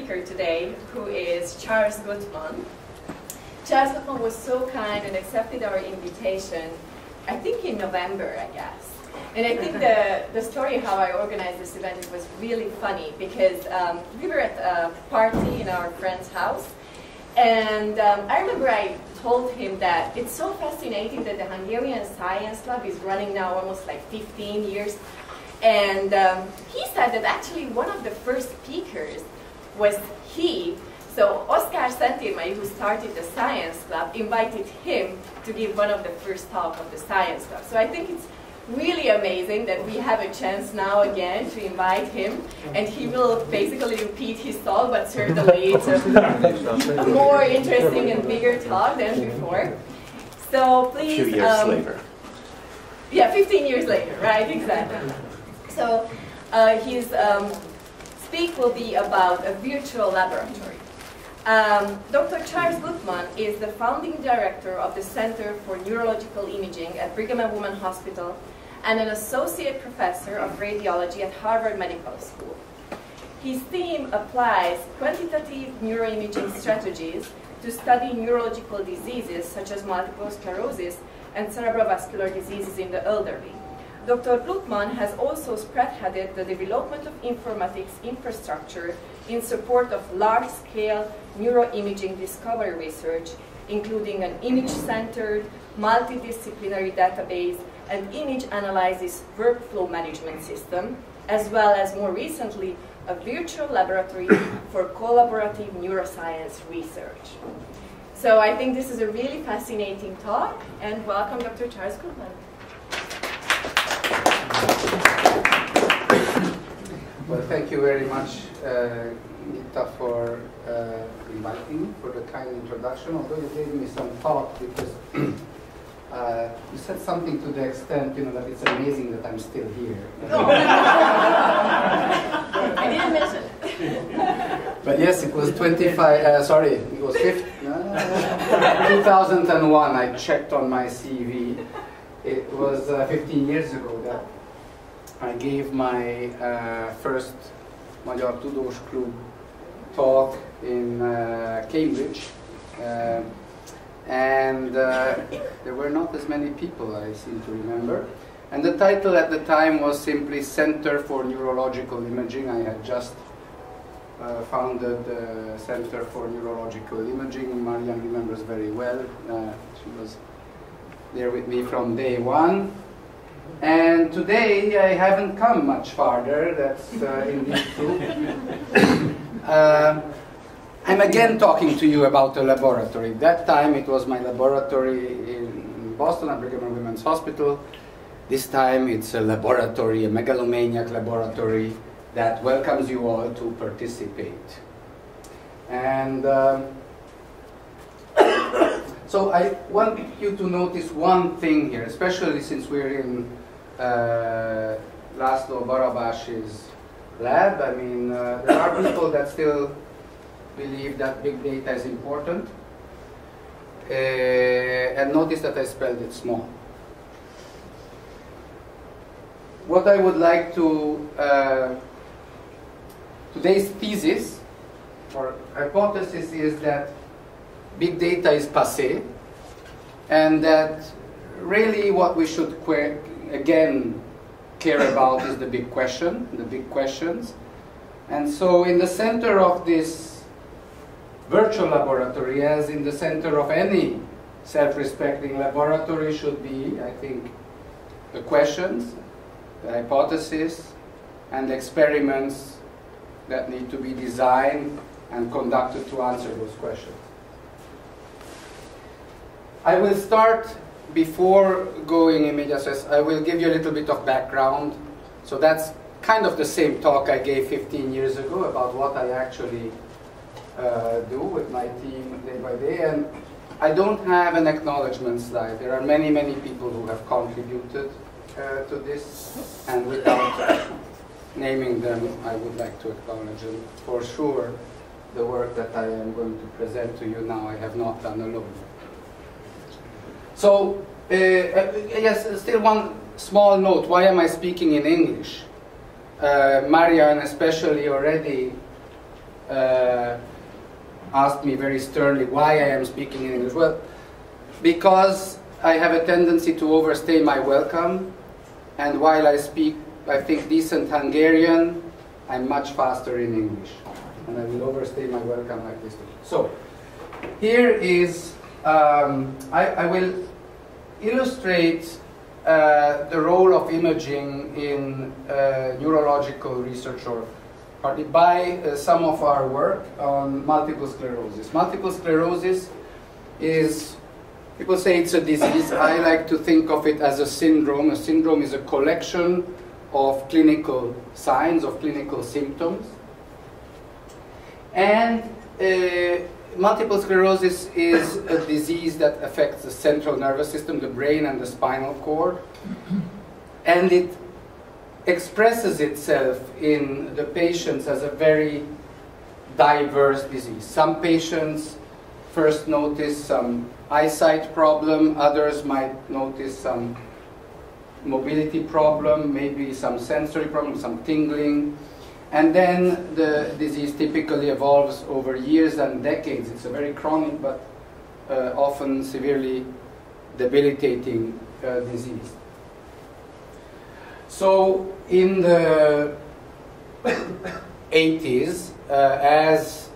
speaker today, who is Charles Guttmann. Charles Guttmann was so kind and accepted our invitation, I think in November, I guess. And I think the story how I organized this event was really funny because we were at a party in our friend's house, and I remember I told him that it's so fascinating that the Hungarian Science Lab is running now almost like 15 years. And he said that actually one of the first speakers was he. So Oskar Szentírmai, who started the Science Club, invited him to give one of the first talks of the Science Club. So I think it's really amazing that we have a chance now again to invite him, and he will basically repeat his talk, but certainly it's a more interesting and bigger talk than before. So please... 2 years later. Yeah, 15 years later, right, exactly. So his speak will be about a virtual laboratory. Dr. Charles Guttmann is the founding director of the Center for Neurological Imaging at Brigham and Women's Hospital and an associate professor of radiology at Harvard Medical School. His team applies quantitative neuroimaging strategies to study neurological diseases such as multiple sclerosis and cerebrovascular diseases in the elderly. Dr. Guttmann has also spearheaded the development of informatics infrastructure in support of large-scale neuroimaging discovery research, including an image-centered, multidisciplinary database and image analysis workflow management system, as well as more recently, a virtual laboratory for collaborative neuroscience research. So I think this is a really fascinating talk, and welcome Dr. Charles Guttmann. Well, thank you very much, Nita, for inviting me, for the kind introduction, although you gave me some thought because you said something to the extent, that it's amazing that I'm still here. Oh. I didn't mention it. But yes, it was 2001, I checked on my CV. It was 15 years ago that I gave my first Magyar Tudosklub talk in Cambridge, and there were not as many people, I seem to remember. And the title at the time was simply Center for Neurological Imaging. I had just founded the Center for Neurological Imaging. Marian remembers very well. She was there with me from day one. And today I haven't come much farther, that's indeed true. I'm again talking to you about a laboratory. That time it was my laboratory in Boston at Brigham and Women's Hospital. This time it's a laboratory, a megalomaniac laboratory that welcomes you all to participate. And so I want you to notice one thing here, especially since we're in László Barabás's lab. I mean, there are people that still believe that big data is important. And notice that I spelled it small. What I would like to, today's thesis or hypothesis is that big data is passé, and that really what we should again care about is the big question, the big questions. And so in the center of this virtual laboratory, as in the center of any self-respecting laboratory, should be, I think, the questions, the hypothesis, and the experiments that need to be designed and conducted to answer those questions. I will start, before going in medias res, I will give you a little bit of background. So that's kind of the same talk I gave 15 years ago about what I actually do with my team day by day. And I don't have an acknowledgement slide. There are many, many people who have contributed to this, and without naming them, I would like to acknowledge them. For sure, the work that I am going to present to you now, I have not done alone. So, yes, still one small note. Why am I speaking in English? Marian especially already asked me very sternly why I am speaking in English. Well, because I have a tendency to overstay my welcome, and while I speak, I think, decent Hungarian, I'm much faster in English. And I will overstay my welcome like this. So, here is, I will illustrate the role of imaging in neurological research, or partly by some of our work on multiple sclerosis. Multiple sclerosis is, people say it's a disease. I like to think of it as a syndrome. A syndrome is a collection of clinical signs, of clinical symptoms. And multiple sclerosis is a disease that affects the central nervous system, the brain and the spinal cord. And it expresses itself in the patients as a very diverse disease. Some patients first notice some eyesight problem, others might notice some mobility problem, maybe some sensory problem, some tingling. And then the disease typically evolves over years and decades. It's a very chronic but often severely debilitating disease. So in the 80s, as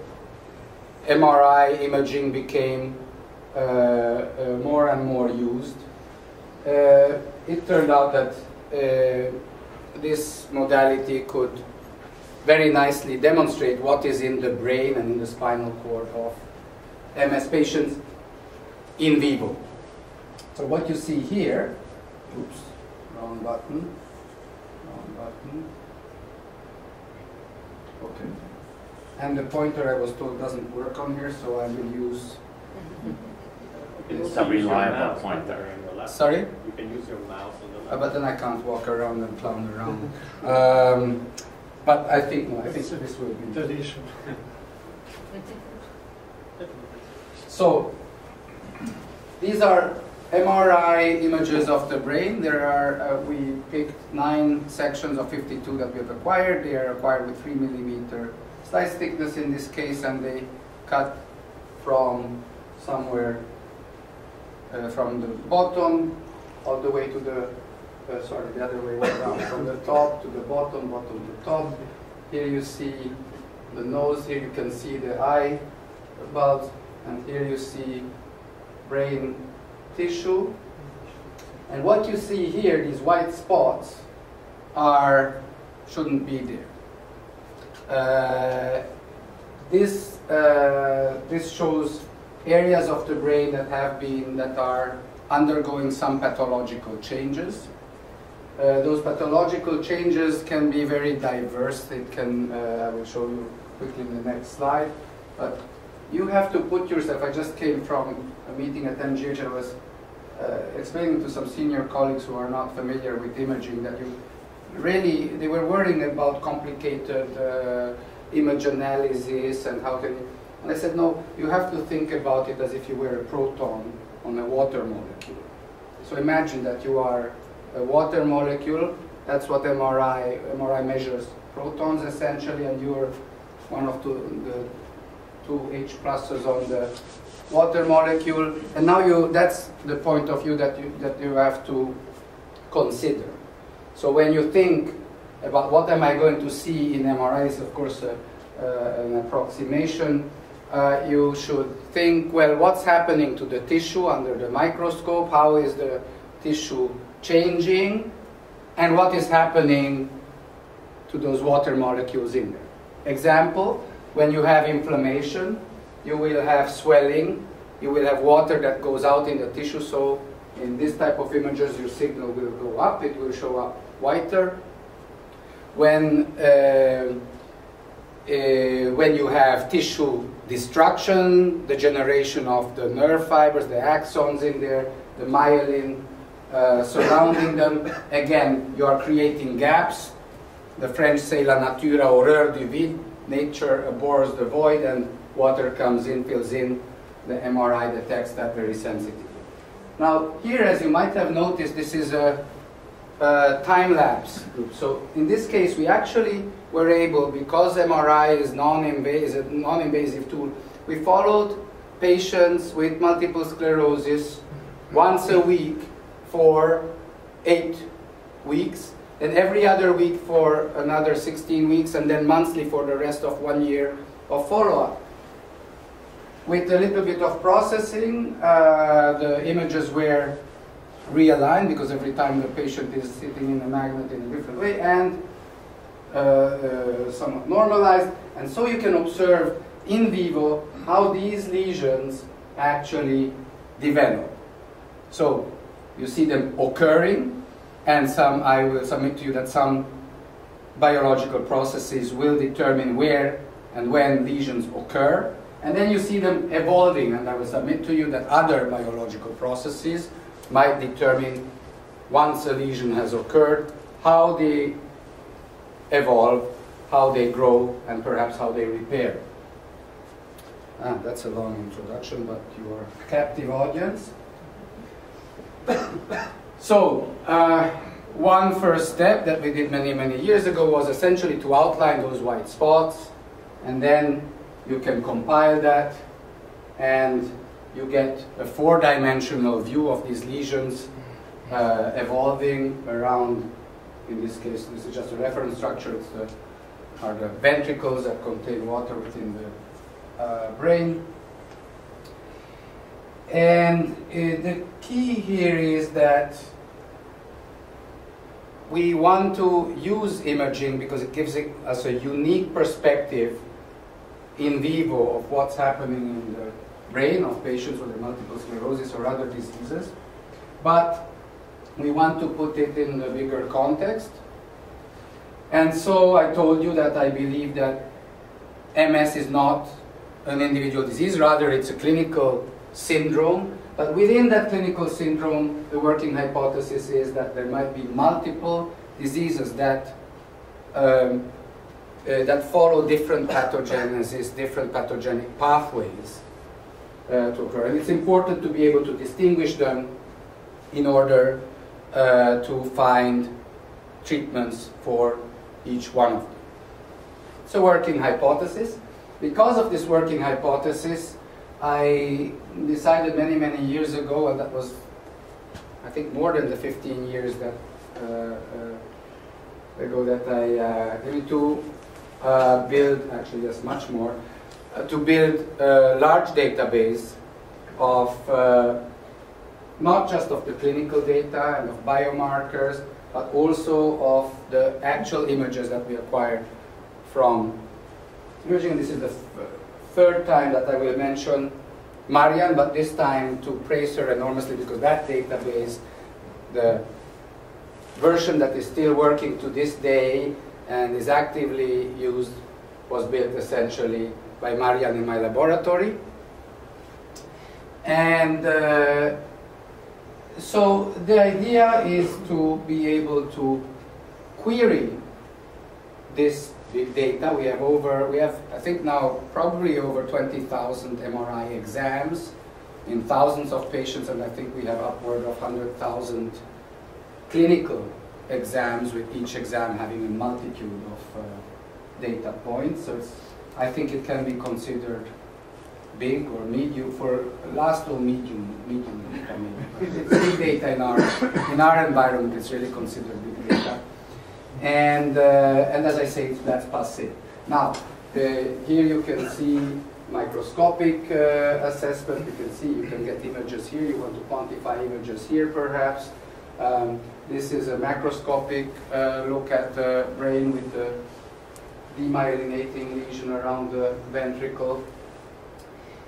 MRI imaging became more and more used, it turned out that this modality could very nicely demonstrate what is in the brain and in the spinal cord of MS patients in vivo. So what you see here, oops, wrong button, okay. And the pointer, I was told, doesn't work on here, so I will use It's a reliable pointer. Sorry? You can use your mouse on the left. But then I can't walk around and clown around. But I think, no, I think this will be the issue. So, these are MRI images of the brain. There are, we picked 9 sections of 52 that we have acquired. They are acquired with 3 millimeter slice thickness in this case, and they cut from somewhere from the bottom all the way to the, sorry, the other way around, from the top to the bottom, bottom to top. Here you see the nose, here you can see the eye bulbs, and here you see brain tissue. And what you see here, these white spots, shouldn't be there. This shows areas of the brain that are undergoing some pathological changes. Those pathological changes can be very diverse. It can, I will show you quickly in the next slide. But you have to put yourself, I just came from a meeting at MGH, and I was explaining to some senior colleagues who are not familiar with imaging that they were worrying about complicated image analysis and how can you, and I said, no, you have to think about it as if you were a proton on a water molecule. So imagine that you are a water molecule. That's what MRI measures protons essentially, and you're one of the two H pluses on the water molecule. And now that's the point of view that you have to consider. So when you think about what am I going to see in MRI, is of course an approximation. You should think, well, what's happening to the tissue under the microscope? How is the tissue changing? And what is happening to those water molecules in there? Example, when you have inflammation, you will have swelling, you will have water that goes out in the tissue. So in this type of images, your signal will go up, it will show up whiter. When you have tissue destruction, the generation of the nerve fibers, the axons in there, the myelin surrounding them, again, you are creating gaps. The French say la nature a horreur du vide. Nature abhors the void, and water comes in, fills in. The MRI detects that very sensitively. Now, here, as you might have noticed, this is a time-lapse group. So in this case, we actually were able, because MRI is a non-invasive tool, we followed patients with multiple sclerosis once a week for 8 weeks, and every other week for another 16 weeks, and then monthly for the rest of 1 year of follow-up. With a little bit of processing, the images were realigned, because every time the patient is sitting in a magnet in a different way, and somewhat normalized. And so you can observe in vivo how these lesions actually develop. So you see them occurring, and I will submit to you that some biological processes will determine where and when lesions occur. And then you see them evolving, and I will submit to you that other biological processes might determine, once a lesion has occurred, how they evolve, how they grow, and perhaps how they repair. That's a long introduction, but you are a captive audience. So, one first step that we did many, many years ago was essentially to outline those white spots, and then you can compile that, and you get a 4-dimensional view of these lesions evolving around, in this case, this is just a reference structure, are the ventricles that contain water within the brain. And the key here is that we want to use imaging because it gives us a unique perspective in vivo of what's happening in the brain of patients with multiple sclerosis or other diseases. But we want to put it in a bigger context. And so I told you that I believe that MS is not an individual disease, rather it's a clinical syndrome. But within that clinical syndrome, the working hypothesis is that there might be multiple diseases that that follow different pathogenesis, different pathogenic pathways to occur. And it's important to be able to distinguish them in order to find treatments for each one of them. It's a working hypothesis. Because of this working hypothesis, I decided many, many years ago, and that was, I think, more than the 15 years that ago that I needed to build, actually yes, much more, to build a large database of not just of the clinical data and of biomarkers, but also of the actual images that we acquired from imaging. This is the third time that I will mention Marianne, but this time to praise her enormously, because that database, the version that is still working to this day and is actively used, was built essentially by Marianne in my laboratory. And so the idea is to be able to query this big data. We have I think now probably over 20,000 MRI exams in thousands of patients, and I think we have upward of 100,000 clinical exams, with each exam having a multitude of data points. So I think it can be considered big or medium, for last or medium. I mean, it's big data in our environment. It's really considered big data. And as I say, that's passé. Now, here you can see microscopic assessment. You can get images here. You want to quantify images here, perhaps. This is a macroscopic look at the brain with the demyelinating lesion around the ventricle.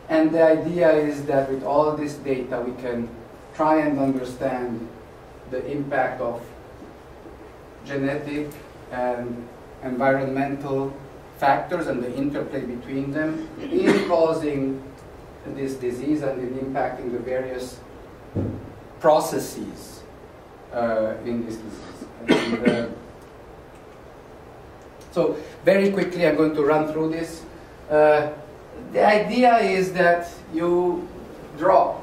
And the idea is that with all this data, we can try and understand the impact of genetic and environmental factors and the interplay between them in causing this disease and in impacting the various processes in this disease. And, so very quickly, I'm going to run through this. The idea is that you draw,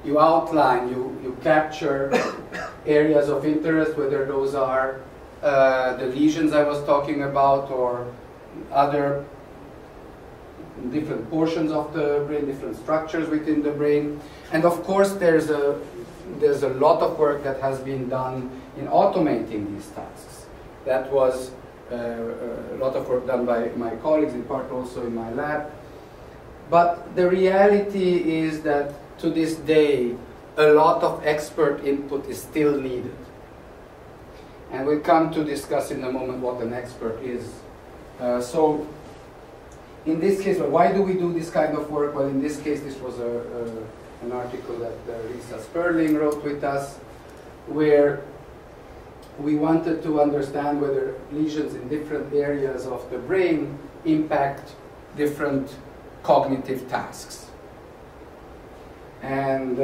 you outline, you capture areas of interest, whether those are the lesions I was talking about, or other different portions of the brain, different structures within the brain. And of course, there's a lot of work that has been done in automating these tasks. That was a lot of work done by my colleagues, in part also in my lab. But the reality is that to this day, a lot of expert input is still needed. And we'll come to discuss in a moment what an expert is. So in this case, why do we do this kind of work? Well, in this case, this was an article that Lisa Sperling wrote with us, where we wanted to understand whether lesions in different areas of the brain impact different cognitive tasks. And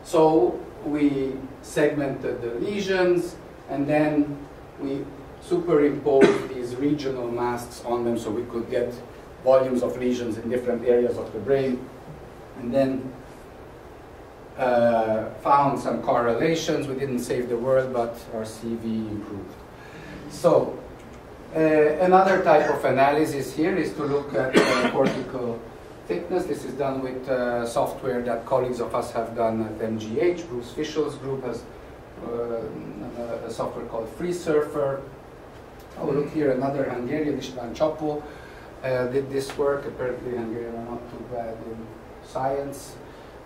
so we segmented the lesions, and then we superimposed these regional masks on them so we could get volumes of lesions in different areas of the brain, and then found some correlations. We didn't save the world, but our CV improved. So another type of analysis here is to look at cortical thickness. This is done with software that colleagues of us have done at MGH. Bruce Fischl's group has a software called FreeSurfer. Oh, look here, another Hungarian, István Csapó, did this work. Apparently Hungarians are not too bad in science.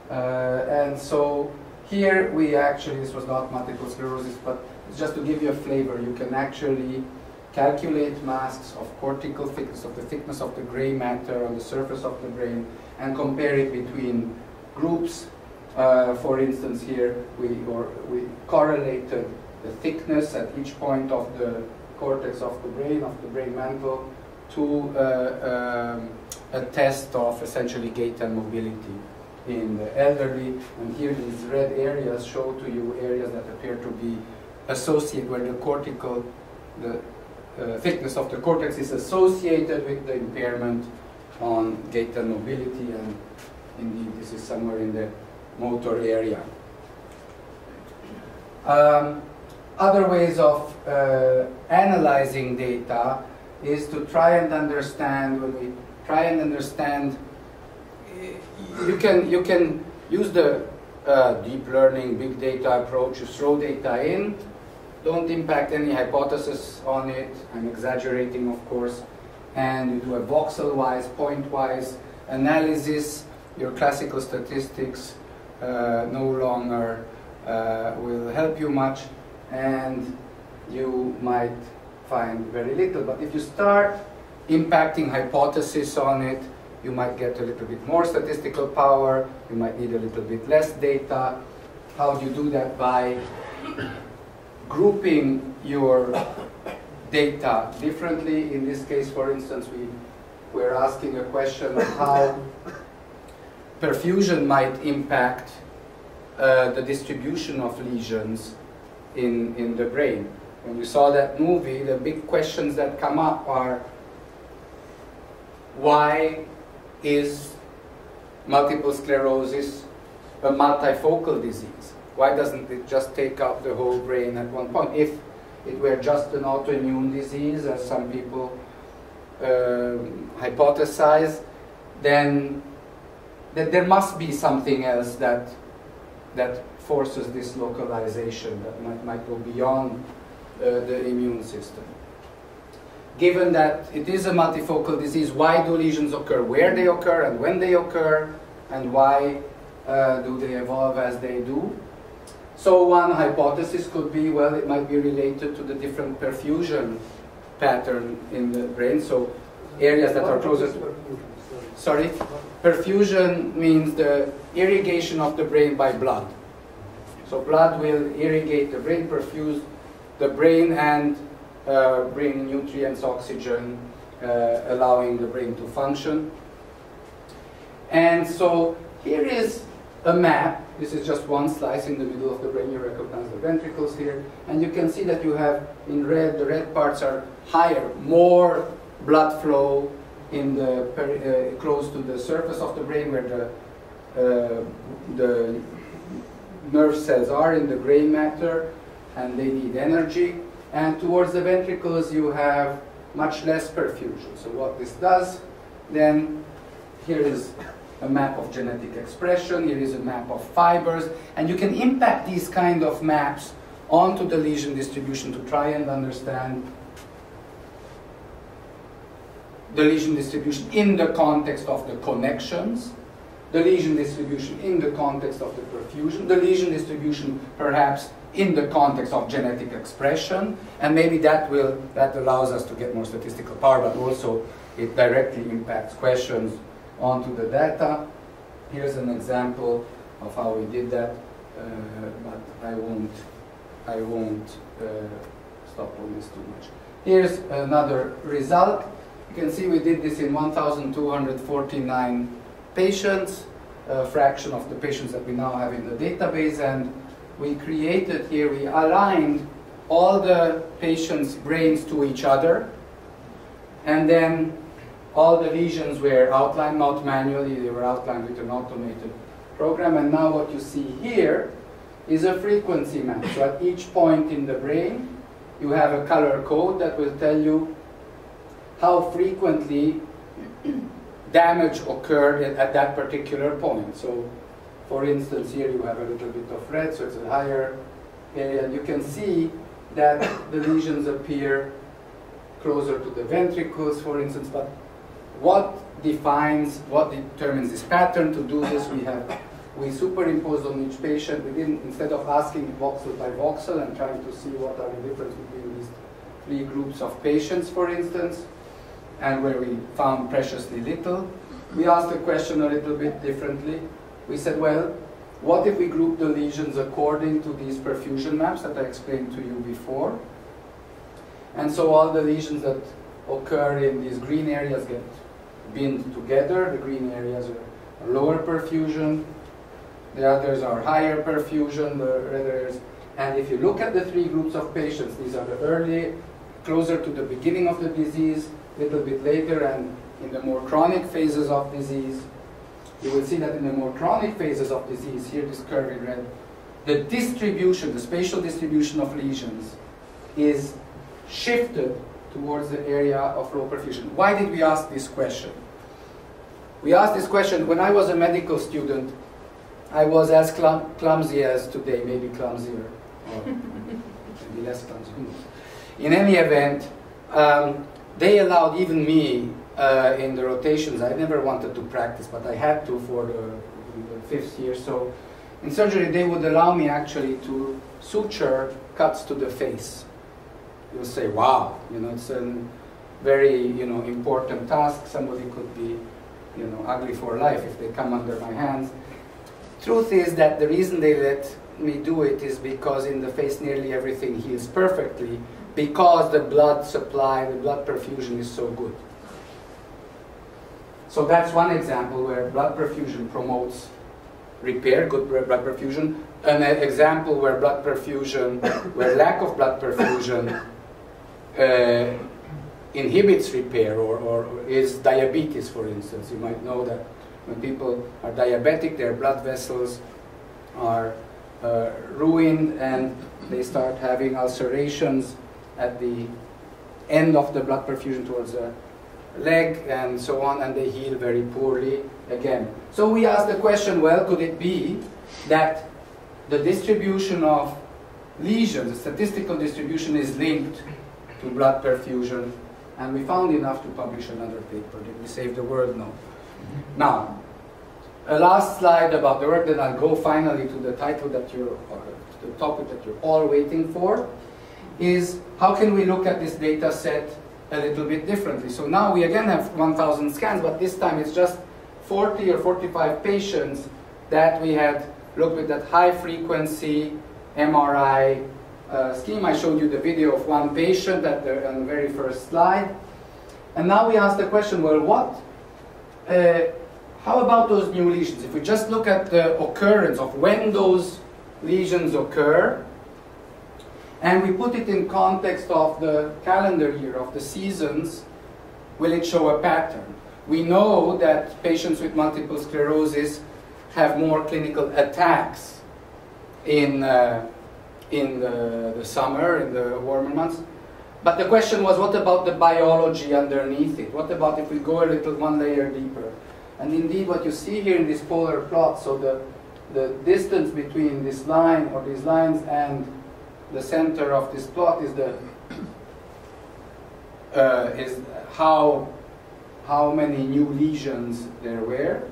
And so here we actually, this was not multiple sclerosis, but just to give you a flavor, you can actually calculate masks of cortical thickness, of the thickness of the gray matter on the surface of the brain, and compare it between groups. For instance, here we correlated the thickness at each point of the cortex of the brain mantle, to a test of essentially gait and mobility in the elderly. And here these red areas show to you areas that appear to be associated, where the thickness of the cortex is associated with the impairment on gait and mobility, and indeed this is somewhere in the motor area. Other ways of analyzing data is to try and understand. When we try and understand, you can use the deep learning, big data approach. You throw data in, don't impact any hypothesis on it. I'm exaggerating, of course. And you do a voxel-wise, point-wise analysis. Your classical statistics no longer will help you much, and you might find very little. But if you start impacting hypothesis on it, you might get a little bit more statistical power. You might need a little bit less data. How do you do that? By grouping your data differently. In this case, for instance, we're asking a question of how perfusion might impact the distribution of lesions in the brain. When you saw that movie, the big questions that come up are, why is multiple sclerosis a multifocal disease? Why doesn't it just take out the whole brain at one point? If it were just an autoimmune disease, as some people hypothesize, then there must be something else that forces this localization, that might go beyond the immune system. Given that it is a multifocal disease, why do lesions occur, where they occur, and when they occur, and why do they evolve as they do? So one hypothesis could be, well, it might be related to the different perfusion pattern in the brain. So areas that are closer to... Sorry? Perfusion means the irrigation of the brain by blood. So blood will irrigate the brain, perfuse the brain, and bring nutrients, oxygen, allowing the brain to function. And so here is a map. This is just one slice in the middle of the brain. You recognize the ventricles here. And you can see that you have in red, the red parts are higher, more blood flow in the close to the surface of the brain, where the nerve cells are in the gray matter, and they need energy. and towards the ventricles you have much less perfusion. So what this does, then, here is a map of genetic expression, here is a map of fibers, and you can impact these kind of maps onto the lesion distribution to try and understand the lesion distribution in the context of the connections, the lesion distribution in the context of the perfusion, the lesion distribution perhaps in the context of genetic expression, and maybe that allows us to get more statistical power, but also it directly impacts questions onto the data. Here's an example of how we did that, but I won't stop on this too much. Here's another result. You can see we did this in 1,249 patients, a fraction of the patients that we now have in the database, and we created here, we aligned all the patients' brains to each other, and then all the lesions were outlined, not manually, they were outlined with an automated program, and now what you see here is a frequency map. So at each point in the brain, you have a color code that will tell you how frequently damage occurred at that particular point. So, for instance, here you have a little bit of red, so it's a higher area, and you can see that the lesions appear closer to the ventricles, for instance, but what determines this pattern? To do this, we superimposed on each patient. We didn't, instead of asking voxel by voxel and trying to see what are the difference between these three groups of patients, for instance, and where we found preciously little, we asked the question a little bit differently. We said, well, what if we group the lesions according to these perfusion maps that I explained to you before? And so all the lesions that occur in these green areas get binned together. The green areas are lower perfusion, the others are higher perfusion, the red areas. And if you look at the three groups of patients, these are the early, closer to the beginning of the disease, a little bit later, and in the more chronic phases of disease, you will see that in the more chronic phases of disease, here this curve in red, the distribution, the spatial distribution of lesions is shifted towards the area of low perfusion. Why did we ask this question? We asked this question when I was a medical student. I was as clumsy as today, maybe clumsier, or maybe less clumsy. In any event, they allowed even me in the rotations. I never wanted to practice, but I had to for the 5th year. So in surgery, they would allow me actually to suture cuts to the face. You'll say, wow, it's a very, important task. Somebody could be, ugly for life if they come under my hands. Truth is that the reason they let me do it is because in the face nearly everything heals perfectly, because the blood supply, the blood perfusion is so good. So that's one example where blood perfusion promotes repair, good blood perfusion. An example where blood perfusion, where lack of blood perfusion inhibits repair, or is diabetes, for instance. You might know that when people are diabetic, their blood vessels are ruined, and they start having ulcerations at the end of the blood perfusion towards the leg and so on, and they heal very poorly again. So we asked the question, well, could it be that the distribution of lesions, the statistical distribution, is linked to blood perfusion? And we found enough to publish another paper. Did we save the world? No. Now, a last slide about the work, then I'll go finally to the title that to the topic that you're all waiting for, is how can we look at this data set a little bit differently. So now we again have 1,000 scans, but this time it's just 40 or 45 patients that we had looked with that high frequency MRI scheme. I showed you the video of one patient on the very first slide. And now we ask the question, well, how about those new lesions? If we just look at the occurrence of when those lesions occur, and we put it in context of the calendar year, of the seasons, will it show a pattern? We know that patients with multiple sclerosis have more clinical attacks in in the summer, in the warmer months. But the question was, what about the biology underneath it? What about if we go a little one layer deeper? And indeed, what you see here in this polar plot, so the distance between this line or these lines and the center of this plot is how many new lesions there were.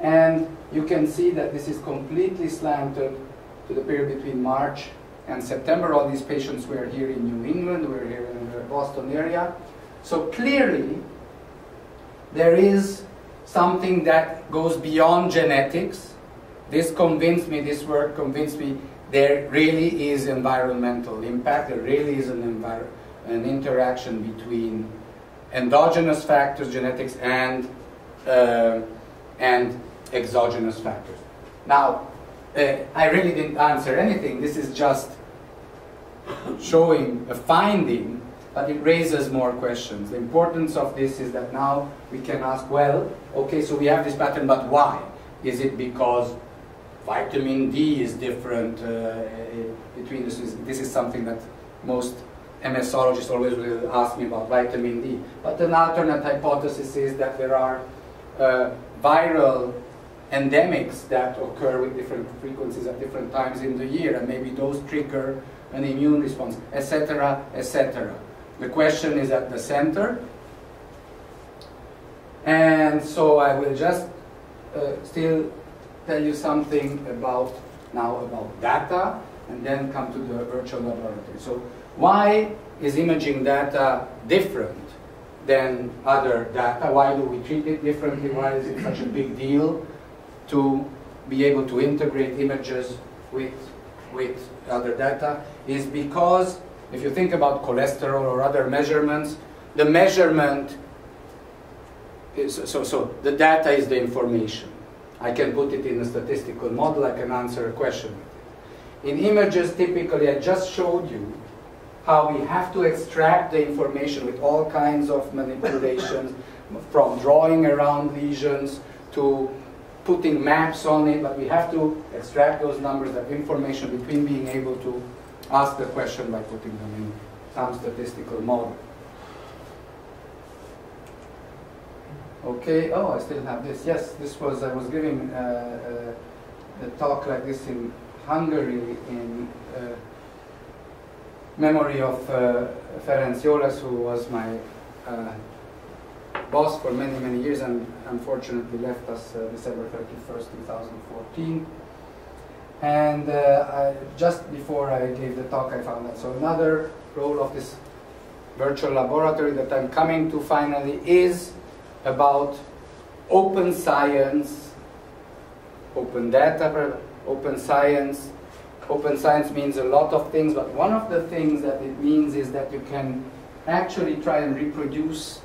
And you can see that this is completely slanted to the period between March and September. All these patients were here in New England, were here in the Boston area. So clearly, there is something that goes beyond genetics. This convinced me, this work convinced me, there really is environmental impact. There really is an interaction between endogenous factors, genetics, and exogenous factors. Now, I really didn't answer anything. This is just showing a finding, but it raises more questions. The importance of this is that now we can ask, well, okay, so we have this pattern, but why? Is it because vitamin D is different between this? This is something that most MSologists always will ask me about, vitamin D. But an alternate hypothesis is that there are viral endemics that occur with different frequencies at different times in the year, and maybe those trigger an immune response, etc., etc. The question is at the center, and so I will just still tell you something about data, and then come to the virtual laboratory. So why is imaging data different than other data? Why do we treat it differently? Why is it such a big deal to be able to integrate images with other data? Is because if you think about cholesterol or other measurements, the measurement is, so the data is the information. I can put it in a statistical model, I can answer a question. In images, typically, I just showed you how we have to extract the information with all kinds of manipulations, from drawing around lesions to putting maps on it, but we have to extract those numbers, that information, between being able to ask the question by putting them in some statistical model. Okay, oh, I still have this. Yes, this was, I was giving a talk like this in Hungary in memory of Ferenc Jóles, who was my boss for many, many years and unfortunately left us December 31st, 2014. And just before I gave the talk, I found that. So another role of this virtual laboratory that I'm coming to finally is about open science, open data, open science. Open science means a lot of things, but one of the things that it means is that you can actually try and reproduce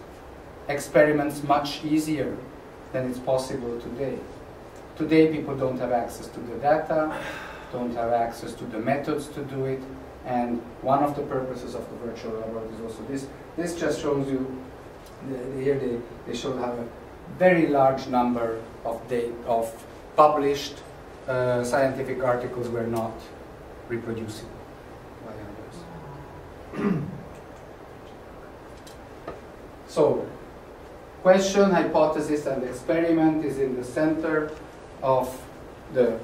experiments much easier than it's possible today. Today people don't have access to the data, don't have access to the methods to do it, and one of the purposes of the virtual laboratory is also this. This just shows you, here they show how a very large number of published scientific articles were not reproducible by others. So, question, hypothesis, and experiment is in the center of the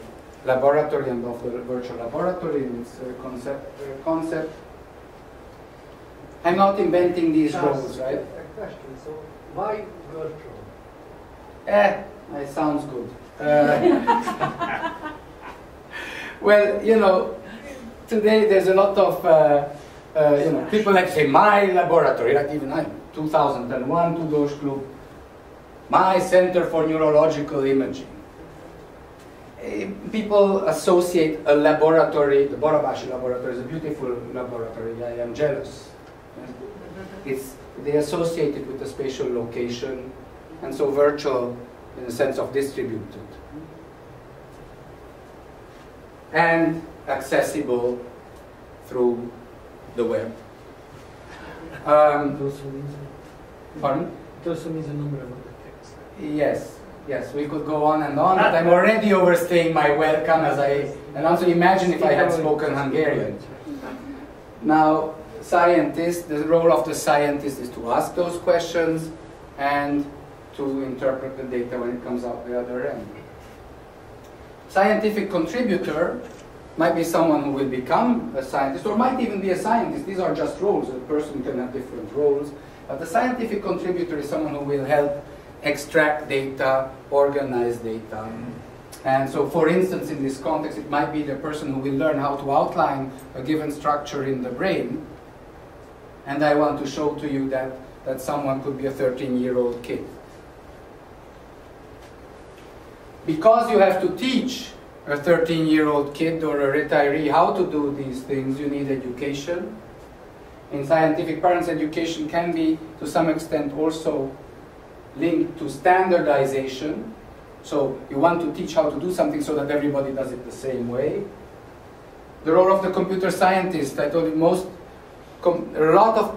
laboratory and of the virtual laboratory in its concept. I'm not inventing these roles, right? A question, so why virtual? It sounds good. Well, you know, today there's a lot of people like say my laboratory, like even I, 2001 Tudosklub, my Center for Neurological Imaging. People associate a laboratory, the Barabashi laboratory is a beautiful laboratory, I am jealous. They associate it with a spatial location, and so virtual in the sense of distributed. And accessible through the web. It also means Pardon? It also means a number of other things. Yes. Yes, we could go on, but I'm already overstaying my welcome as and also imagine if I had spoken Hungarian. Now, the role of the scientist is to ask those questions and to interpret the data when it comes out the other end. Scientific contributor might be someone who will become a scientist, or might even be a scientist. These are just roles. A person can have different roles. But the scientific contributor is someone who will help extract data, organize data. And so, for instance, in this context, it might be the person who will learn how to outline a given structure in the brain. And I want to show to you that someone could be a 13-year-old kid. Because you have to teach a 13-year-old kid or a retiree how to do these things, you need education. In scientific parents, education can be, to some extent, also linked to standardization. So you want to teach how to do something so that everybody does it the same way. The role of the computer scientist, I told you a lot of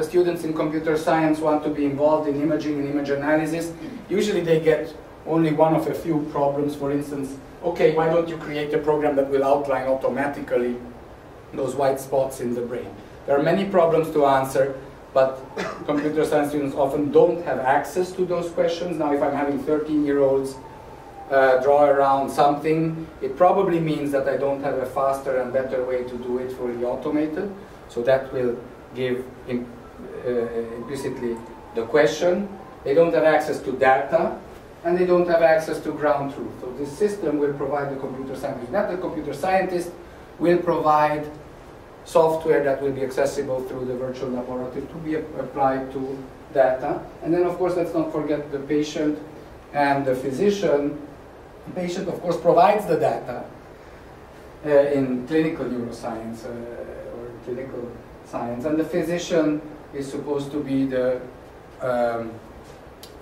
students in computer science want to be involved in imaging and image analysis. Usually they get only one of a few problems. For instance, okay, why don't you create a program that will outline automatically those white spots in the brain? There are many problems to answer, but computer science students often don't have access to those questions. Now, if I'm having 13-year-olds draw around something, it probably means that I don't have a faster and better way to do it fully automated. So that will give implicitly the question. They don't have access to data, and they don't have access to ground truth. So this system will provide the computer scientist. Not the computer scientist will provide software that will be accessible through the virtual laboratory to be applied to data. And then, of course, let's not forget the patient and the physician. The patient, of course, provides the data in clinical neuroscience or clinical science. And the physician is supposed to be the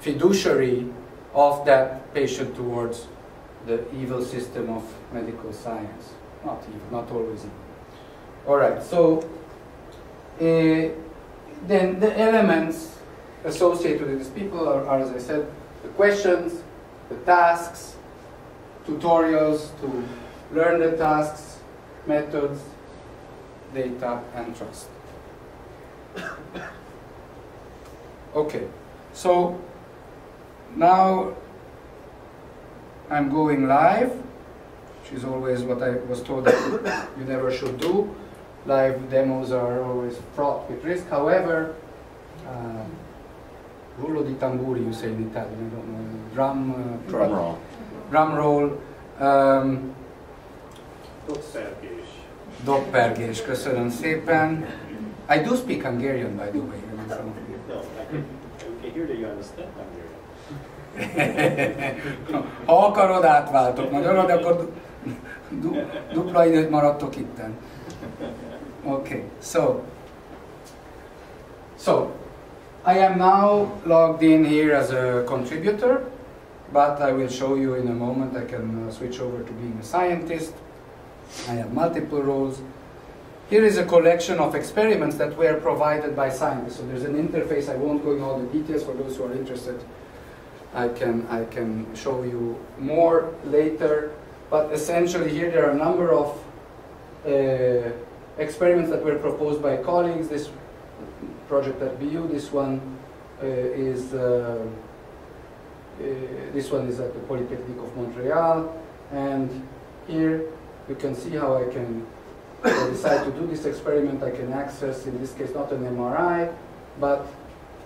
fiduciary of that patient towards the evil system of medical science. Not evil, not always evil. All right, so then the elements associated with these people are, as I said, the questions, the tasks, tutorials to learn the tasks, methods, data, and trust. Okay, so now I'm going live, which is always what I was told that you never should do. Live demos are always fraught with risk. However, rullo di tamburi, you say in Italian, I don't know, drum roll. Drum roll. Doppergés, köszönöm szépen. I do speak Hungarian, by the way. No, I can hear that you understand Hungarian. Ha akarod, átváltok magyarra, de akkor dupla időt maradtok itten. Okay, so I am now logged in here as a contributor, but I will show you in a moment. I can switch over to being a scientist. I have multiple roles. Here is a collection of experiments that were provided by scientists. So there's an interface. I won't go into all the details. For those who are interested, I can show you more later. But essentially here there are a number of experiments that were proposed by colleagues. This project at BU, this one is at the Polytechnique of Montreal, and here you can see how I can decide to do this experiment. I can access, in this case, not an MRI, but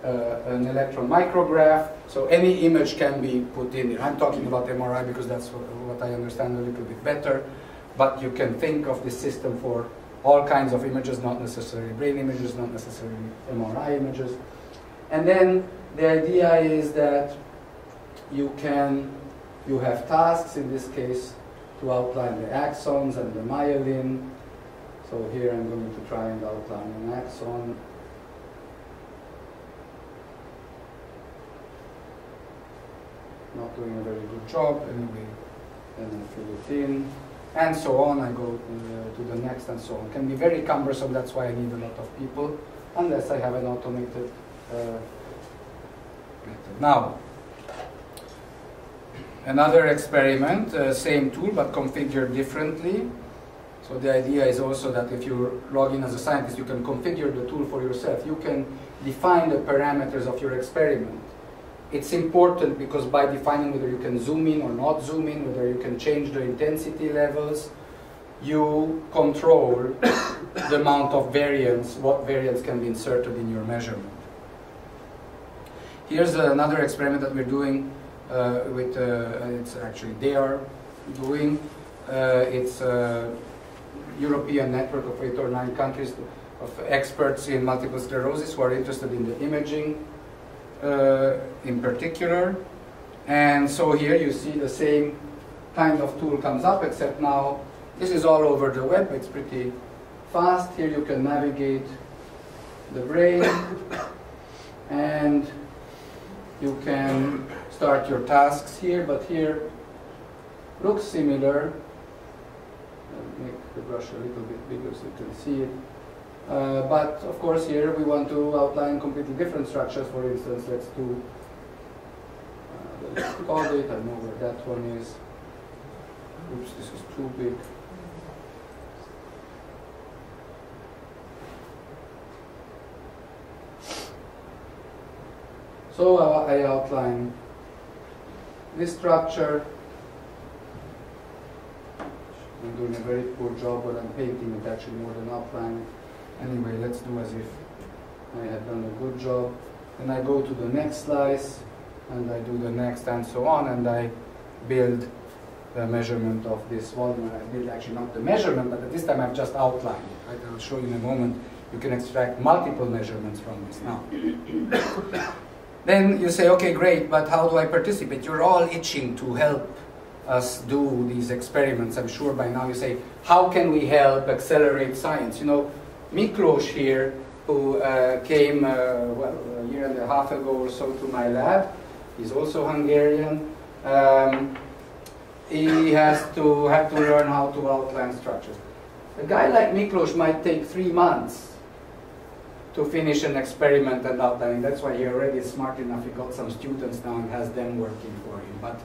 an electron micrograph. So any image can be put in here. I'm talking about MRI because that's what I understand a little bit better. But you can think of this system for all kinds of images, not necessarily brain images, not necessarily MRI images. And then the idea is that you have tasks, in this case, to outline the axons and the myelin. So here I'm going to try and outline an axon. Not doing a very good job, anyway, then I fill it in. And so on, I go to the next and so on. It can be very cumbersome, that's why I need a lot of people, unless I have an automated method. Now, Another experiment, same tool but configured differently. So the idea is also that if you log in as a scientist, you can configure the tool for yourself. You can define the parameters of your experiment. It's important because by defining whether you can zoom in or not zoom in, whether you can change the intensity levels, you control the amount of variance, what variance can be inserted in your measurement. Here's another experiment that we're doing it's actually they are doing. It's a European network of 8 or 9 countries of experts in multiple sclerosis who are interested in the imaging in particular. And so here you see the same kind of tool comes up, except now this is all over the web. It's pretty fast. Here you can navigate the brain and you can start your tasks here, but here looks similar. I'll make the brush a little bit bigger so you can see it. But of course here we want to outline completely different structures. For instance, let's do the call date. I know where that one is. Oops, this is too big. So I outline this structure. I'm doing a very poor job, but I'm painting it actually more than outlining. Anyway, let's do as if I had done a good job. Then I go to the next slice, and I do the next, and so on, and I build the measurement of this volume. I build actually not the measurement, but at this time I've just outlined it. Right? I'll show you in a moment. You can extract multiple measurements from this now. Then you say, okay, great, but how do I participate? You're all itching to help us do these experiments. I'm sure by now you say, how can we help accelerate science? You know, Miklós here, who came well, a year and a half ago or so to my lab, he's also Hungarian. He have to learn how to outline structures. A guy like Miklós might take 3 months to finish an experiment and outlining. That's why he already is smart enough. He got some students now and has them working for him. But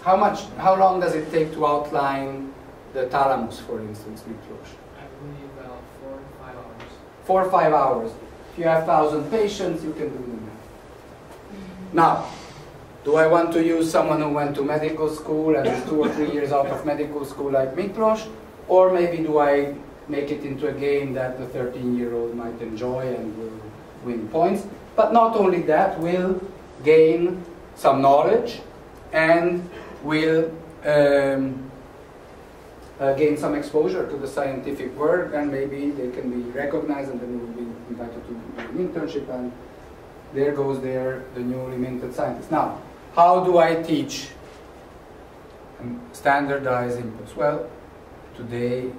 how long does it take to outline the thalamus, for instance, Miklós? I believe about 4 to 5 hours. 4 or 5 hours. If you have 1,000 patients, you can do the math. Now, do I want to use someone who went to medical school and is 2 or 3 years out of medical school like Miklós? Or maybe do I make it into a game that the 13-year-old might enjoy and will win points? But not only that, will gain some knowledge and will gain some exposure to the scientific work, and maybe they can be recognized and then they will be invited to do an internship, and there goes the newly minted scientist. Now, how do I teach and standardize inputs? Well, today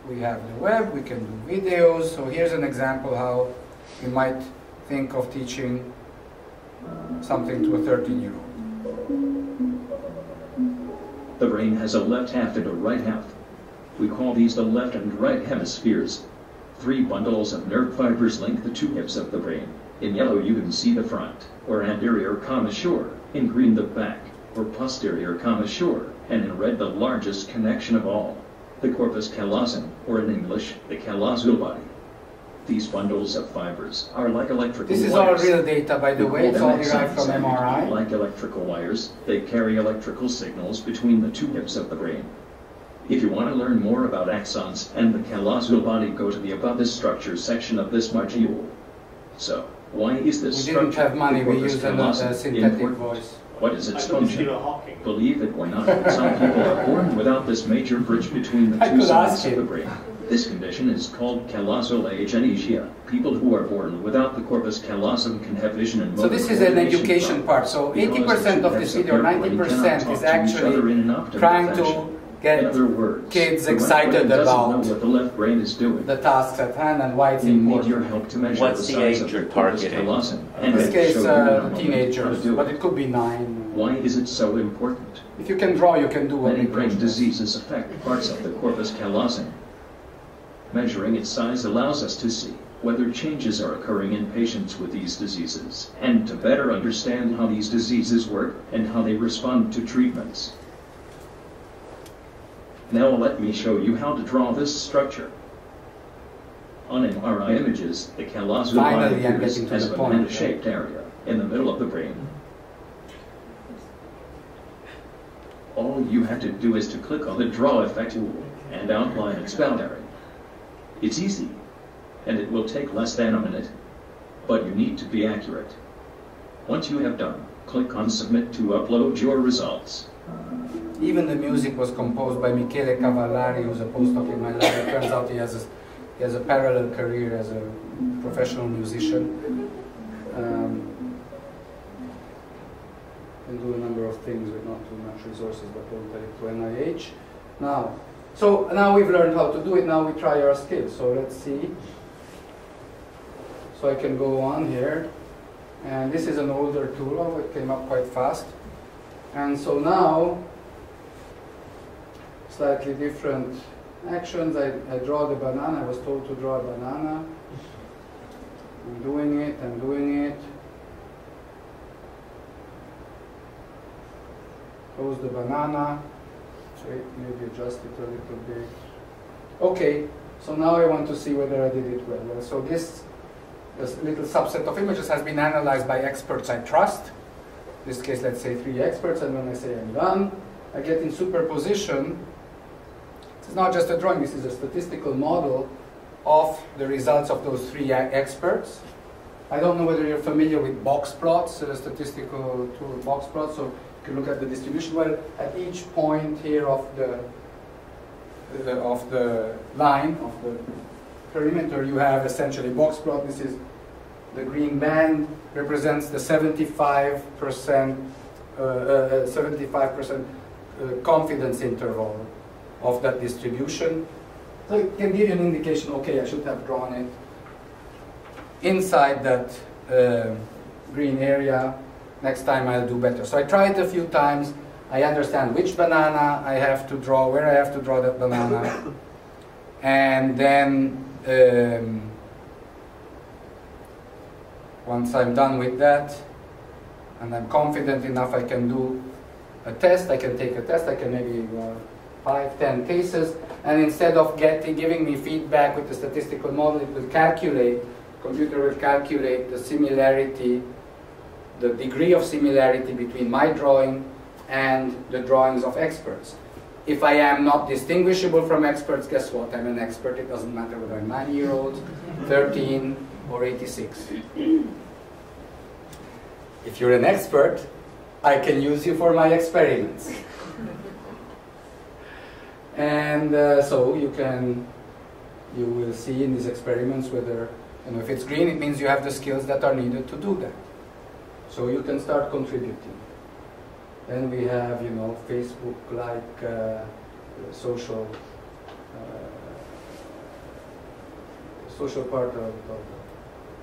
we have the web, we can do videos. So here's an example how you might think of teaching something to a 13-year-old. The brain has a left half and a right half. We call these the left and right hemispheres. 3 bundles of nerve fibers link the 2 hips of the brain. In yellow you can see the front, or anterior commissure, in green the back, or posterior commissure, and in red the largest connection of all, the corpus callosum, or in English, the callosal body. These bundles of fibers are like electrical wires. This is all real data, by the way. It's all derived from MRI. Like electrical wires, they carry electrical signals between the 2 hips of the brain. If you want to learn more about axons and the callosal body, go to the About This Structure section of this module. So, why is this structure? We didn't have money, we used a synthetic important? voice. What is its function? Believe it or not, some people are born without this major bridge between the 2 sides of the brain. This condition is called callosal agenesia. People who are born without the corpus callosum can have vision and motor. So this is an education part. So 80% of this video, 90% is actually trying to get kids excited about what the left brain is doing. The tasks at hand and why it's important. Your help to measure What's the age you're targeting? In this case, teenagers, but it could be 9. Why is it so important? If you can draw, you can do what many brain diseases affect parts of the corpus callosum. Measuring its size allows us to see whether changes are occurring in patients with these diseases, and to better understand how these diseases work and how they respond to treatments. Now let me show you how to draw this structure. On MRI images, the callosal line appears as a banana-shaped area in the middle of the brain. All you have to do is to click on the Draw Effect tool and outline its boundary. It's easy, and it will take less than a minute, but you need to be accurate. Once you have done, click on Submit to upload your results. Even the music was composed by Michele Cavallari, who's a postdoc in my lab. It turns out he has a parallel career as a professional musician. Can do a number of things with not too much resources, but don't tell it to NIH. Now we've learned how to do it. Now we try our skills. So let's see. So I can go on here, and this is an older tool. Oh, it came up quite fast. And so now, slightly different actions. I draw the banana. I was told to draw a banana. I'm doing it. Close the banana. Wait, maybe adjust it a little bit. Okay, so now I want to see whether I did it well. So this little subset of images has been analyzed by experts I trust. In this case, let's say 3 experts, and when I say I'm done, I get in superposition. It's not just a drawing, this is a statistical model of the results of those 3 experts. I don't know whether you're familiar with box plots, statistical tool box plots, so you can look at the distribution. Well, at each point here of the line, of the perimeter, you have essentially box plot. This is the green band, represents the 75% confidence interval of that distribution. So it can give you an indication, okay, I should have drawn it inside that green area. Next time I'll do better. So I try it a few times. I understand which banana I have to draw, where I have to draw that banana. And then once I'm done with that, and I'm confident enough, I can do a test. I can take a test. I can maybe 5, 10 cases. And instead of giving me feedback with the statistical model, it will calculate, the computer will calculate the similarity, the degree of similarity between my drawing and the drawings of experts. If I am not distinguishable from experts, guess what? I'm an expert. It doesn't matter whether I'm 9-year-old, 13, or 86. If you're an expert, I can use you for my experiments. And so you will see in these experiments whether, if it's green, it means you have the skills that are needed to do that. So you can start contributing. Then we have, Facebook-like social part of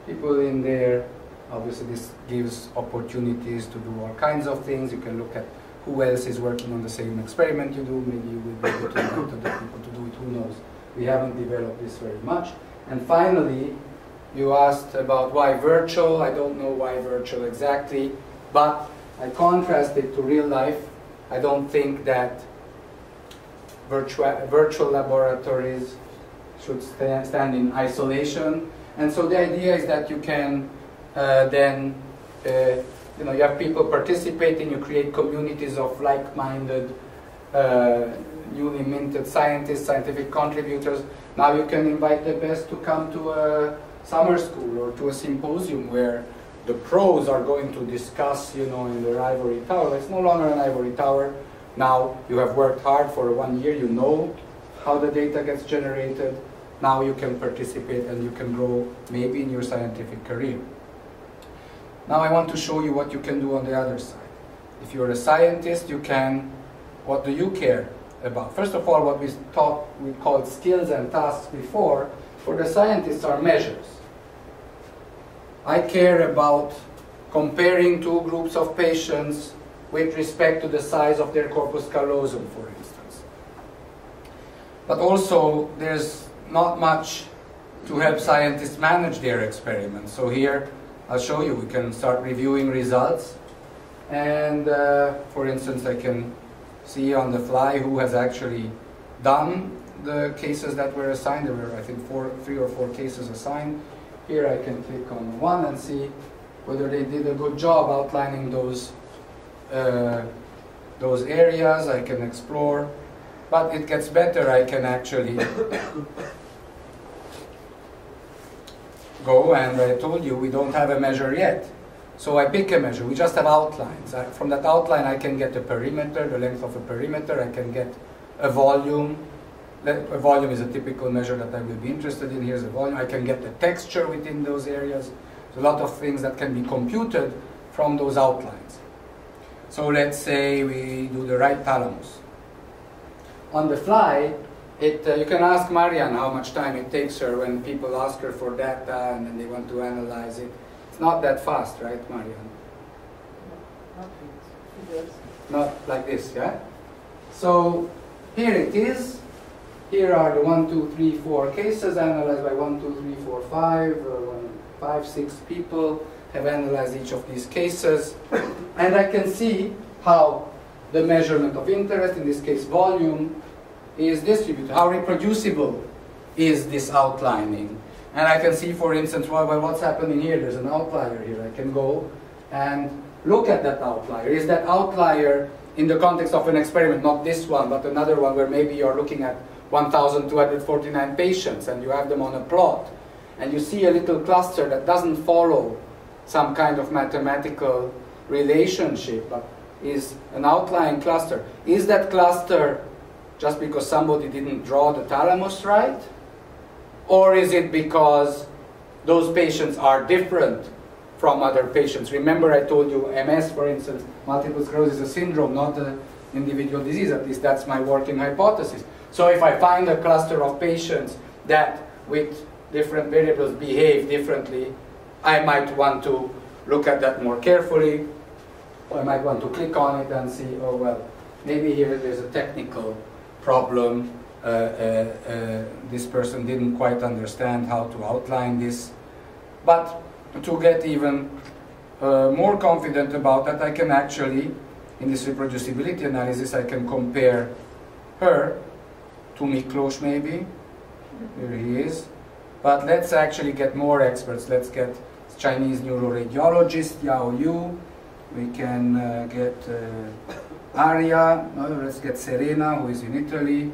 people in there. Obviously, this gives opportunities to do all kinds of things. You can look at who else is working on the same experiment you do. Maybe you will be able to invite other people to do it. Who knows? We haven't developed this very much. And finally, you asked about why virtual. I don't know why virtual exactly, but I contrast it to real life. I don't think that virtual laboratories should stand in isolation. And so the idea is that you can you have people participating, you create communities of like-minded, newly minted scientists, scientific contributors. Now you can invite the best to come to a summer school or to a symposium where the pros are going to discuss, in their ivory tower. It's no longer an ivory tower. Now you have worked hard for 1 year, you know how the data gets generated. Now you can participate and you can grow maybe in your scientific career. Now I want to show you what you can do on the other side. If you're a scientist, what do you care about? First of all, what we called skills and tasks before, for the scientists are measures. I care about comparing 2 groups of patients with respect to the size of their corpus callosum, for instance. But also, there's not much to help scientists manage their experiments. So here, I'll show you, we can start reviewing results. And for instance, I can see on the fly who has actually done the cases that were assigned. There were, I think, 3 or 4 cases assigned. Here I can click on one and see whether they did a good job outlining those areas. I can explore, but it gets better. I can actually go, and I told you we don't have a measure yet. So I pick a measure. We just have outlines. From that outline I can get a perimeter, the length of a perimeter. I can get a volume. A volume is a typical measure that I will be interested in. Here's a volume. I can get the texture within those areas. There's a lot of things that can be computed from those outlines. So let's say we do the right thalamus. On the fly, you can ask Marianne how much time it takes her when people ask her for data and then they want to analyze it. It's not that fast, right, Marianne? Not like this, yeah? So here it is. Here are the 1, 2, 3, 4 cases analyzed by 1, 2, 3, 4, 5, 6 people have analyzed each of these cases. And I can see how the measurement of interest, in this case volume, is distributed. How reproducible is this outlining? And I can see, for instance, well, what's happening here? There's an outlier here. I can go and look at that outlier. Is that outlier in the context of an experiment, not this one, but another one where maybe you're looking at 1,249 patients and you have them on a plot, and you see a little cluster that doesn't follow some kind of mathematical relationship, but is an outlying cluster. Is that cluster just because somebody didn't draw the thalamus right? Or is it because those patients are different from other patients? Remember I told you MS, for instance, multiple sclerosis is a syndrome, not an individual disease. At least that's my working hypothesis. So if I find a cluster of patients that with different variables behave differently, I might want to look at that more carefully. Or I might want to click on it and see, oh well, maybe here there's a technical problem. This person didn't quite understand how to outline this. But to get even more confident about that, I can actually, in this reproducibility analysis, I can compare her to Miklos maybe. Here he is. But let's actually get more experts. Let's get Chinese neuroradiologist Yao Yu. We can get Arya. No, let's get Serena, who is in Italy.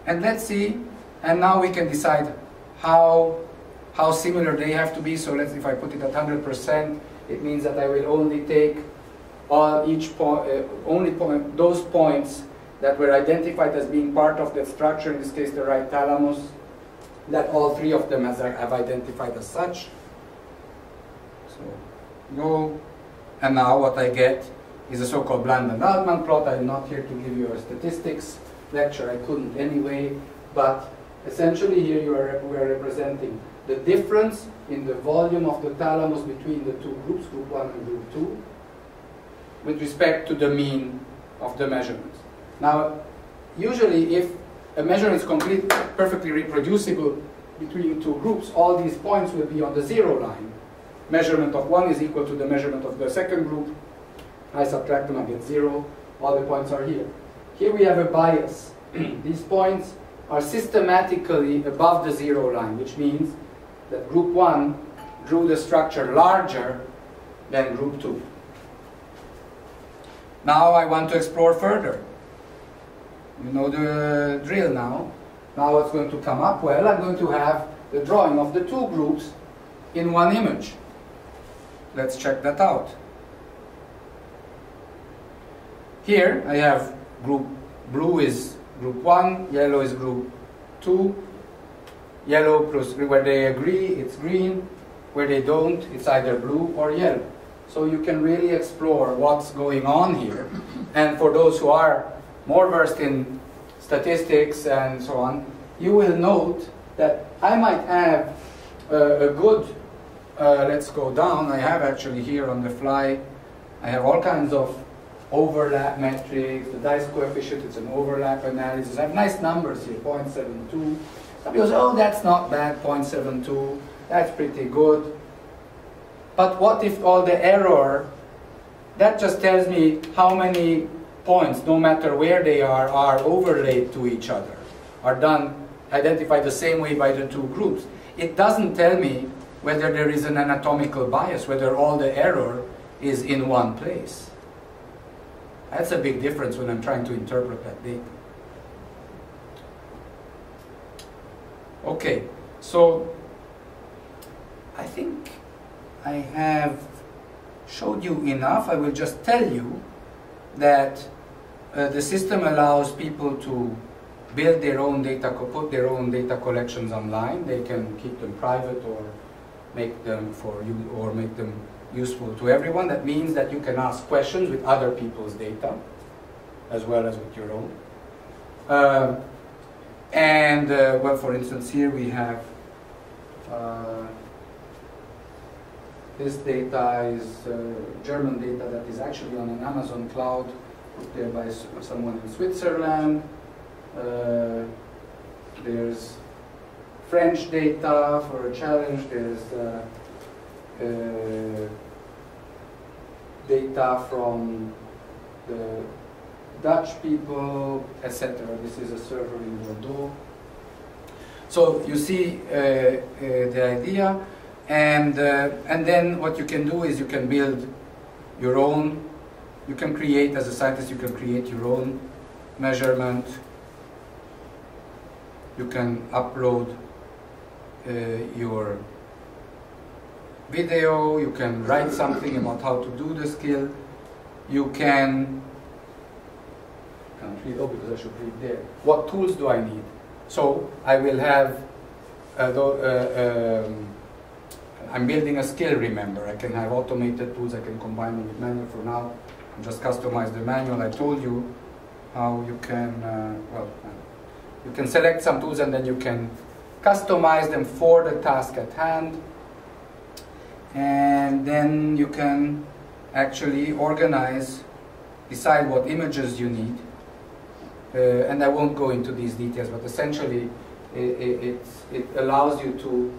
And let's see. And now we can decide how similar they have to be. So let's, if I put it at 100%, it means that I will only take those points that were identified as being part of the structure, in this case the right thalamus, that all 3 of them have identified as such. So go, and now what I get is a so-called Bland-Altman plot. I'm not here to give you a statistics lecture, I couldn't anyway, but essentially here we are representing the difference in the volume of the thalamus between the 2 groups, group 1 and group 2, with respect to the mean of the measurements. Now, usually if a measurement is perfectly reproducible between 2 groups, all these points will be on the 0 line. Measurement of 1 is equal to the measurement of the second group. I subtract them, I get 0. All the points are here. Here we have a bias. These points are systematically above the 0 line, which means that group 1 drew the structure larger than group 2. Now I want to explore further. You know the drill now. Now what's going to come up? Well, I'm going to have the drawing of the 2 groups in one image. Let's check that out. Here I have group blue is group 1, yellow is group 2. Yellow plus where they agree, it's green. Where they don't, it's either blue or yellow. So you can really explore what's going on here. And for those who are more versed in statistics and so on, you will note that I might have a good, let's go down, I have actually here on the fly, I have all kinds of overlap metrics, the dice coefficient, it's an overlap analysis. I have nice numbers here, 0.72, Some people say, oh, that's not bad, 0.72, that's pretty good. But what if all the error, that just tells me how many points, no matter where they are overlaid to each other, are identified the same way by the two groups. It doesn't tell me whether there is an anatomical bias, whether all the error is in one place. That's a big difference when I'm trying to interpret that data. Okay, so I think I have showed you enough. I will just tell you that the system allows people to build their own data, put their own data collections online. They can keep them private or make them for you, or make them useful to everyone. That means that you can ask questions with other people's data as well as with your own. Well, for instance, here we have this data is German data that is actually on an Amazon cloud put there by someone in Switzerland. There's French data for a challenge. There's data from the Dutch people, etc. This is a server in Bordeaux. So you see the idea, and then what you can do is you can build your own. You can create, as a scientist, you can create your own measurement. You can upload your video. You can write something about how to do the skill. You can. I can't read, oh, because I should read there. What tools do I need? So I will have. I'm building a skill. Remember, I can have automated tools. I can combine them with manual. For now, I just customize the manual. I told you how you can. You can select some tools and then you can customize them for the task at hand. And then you can actually organize, decide what images you need. And I won't go into these details, but essentially it allows you to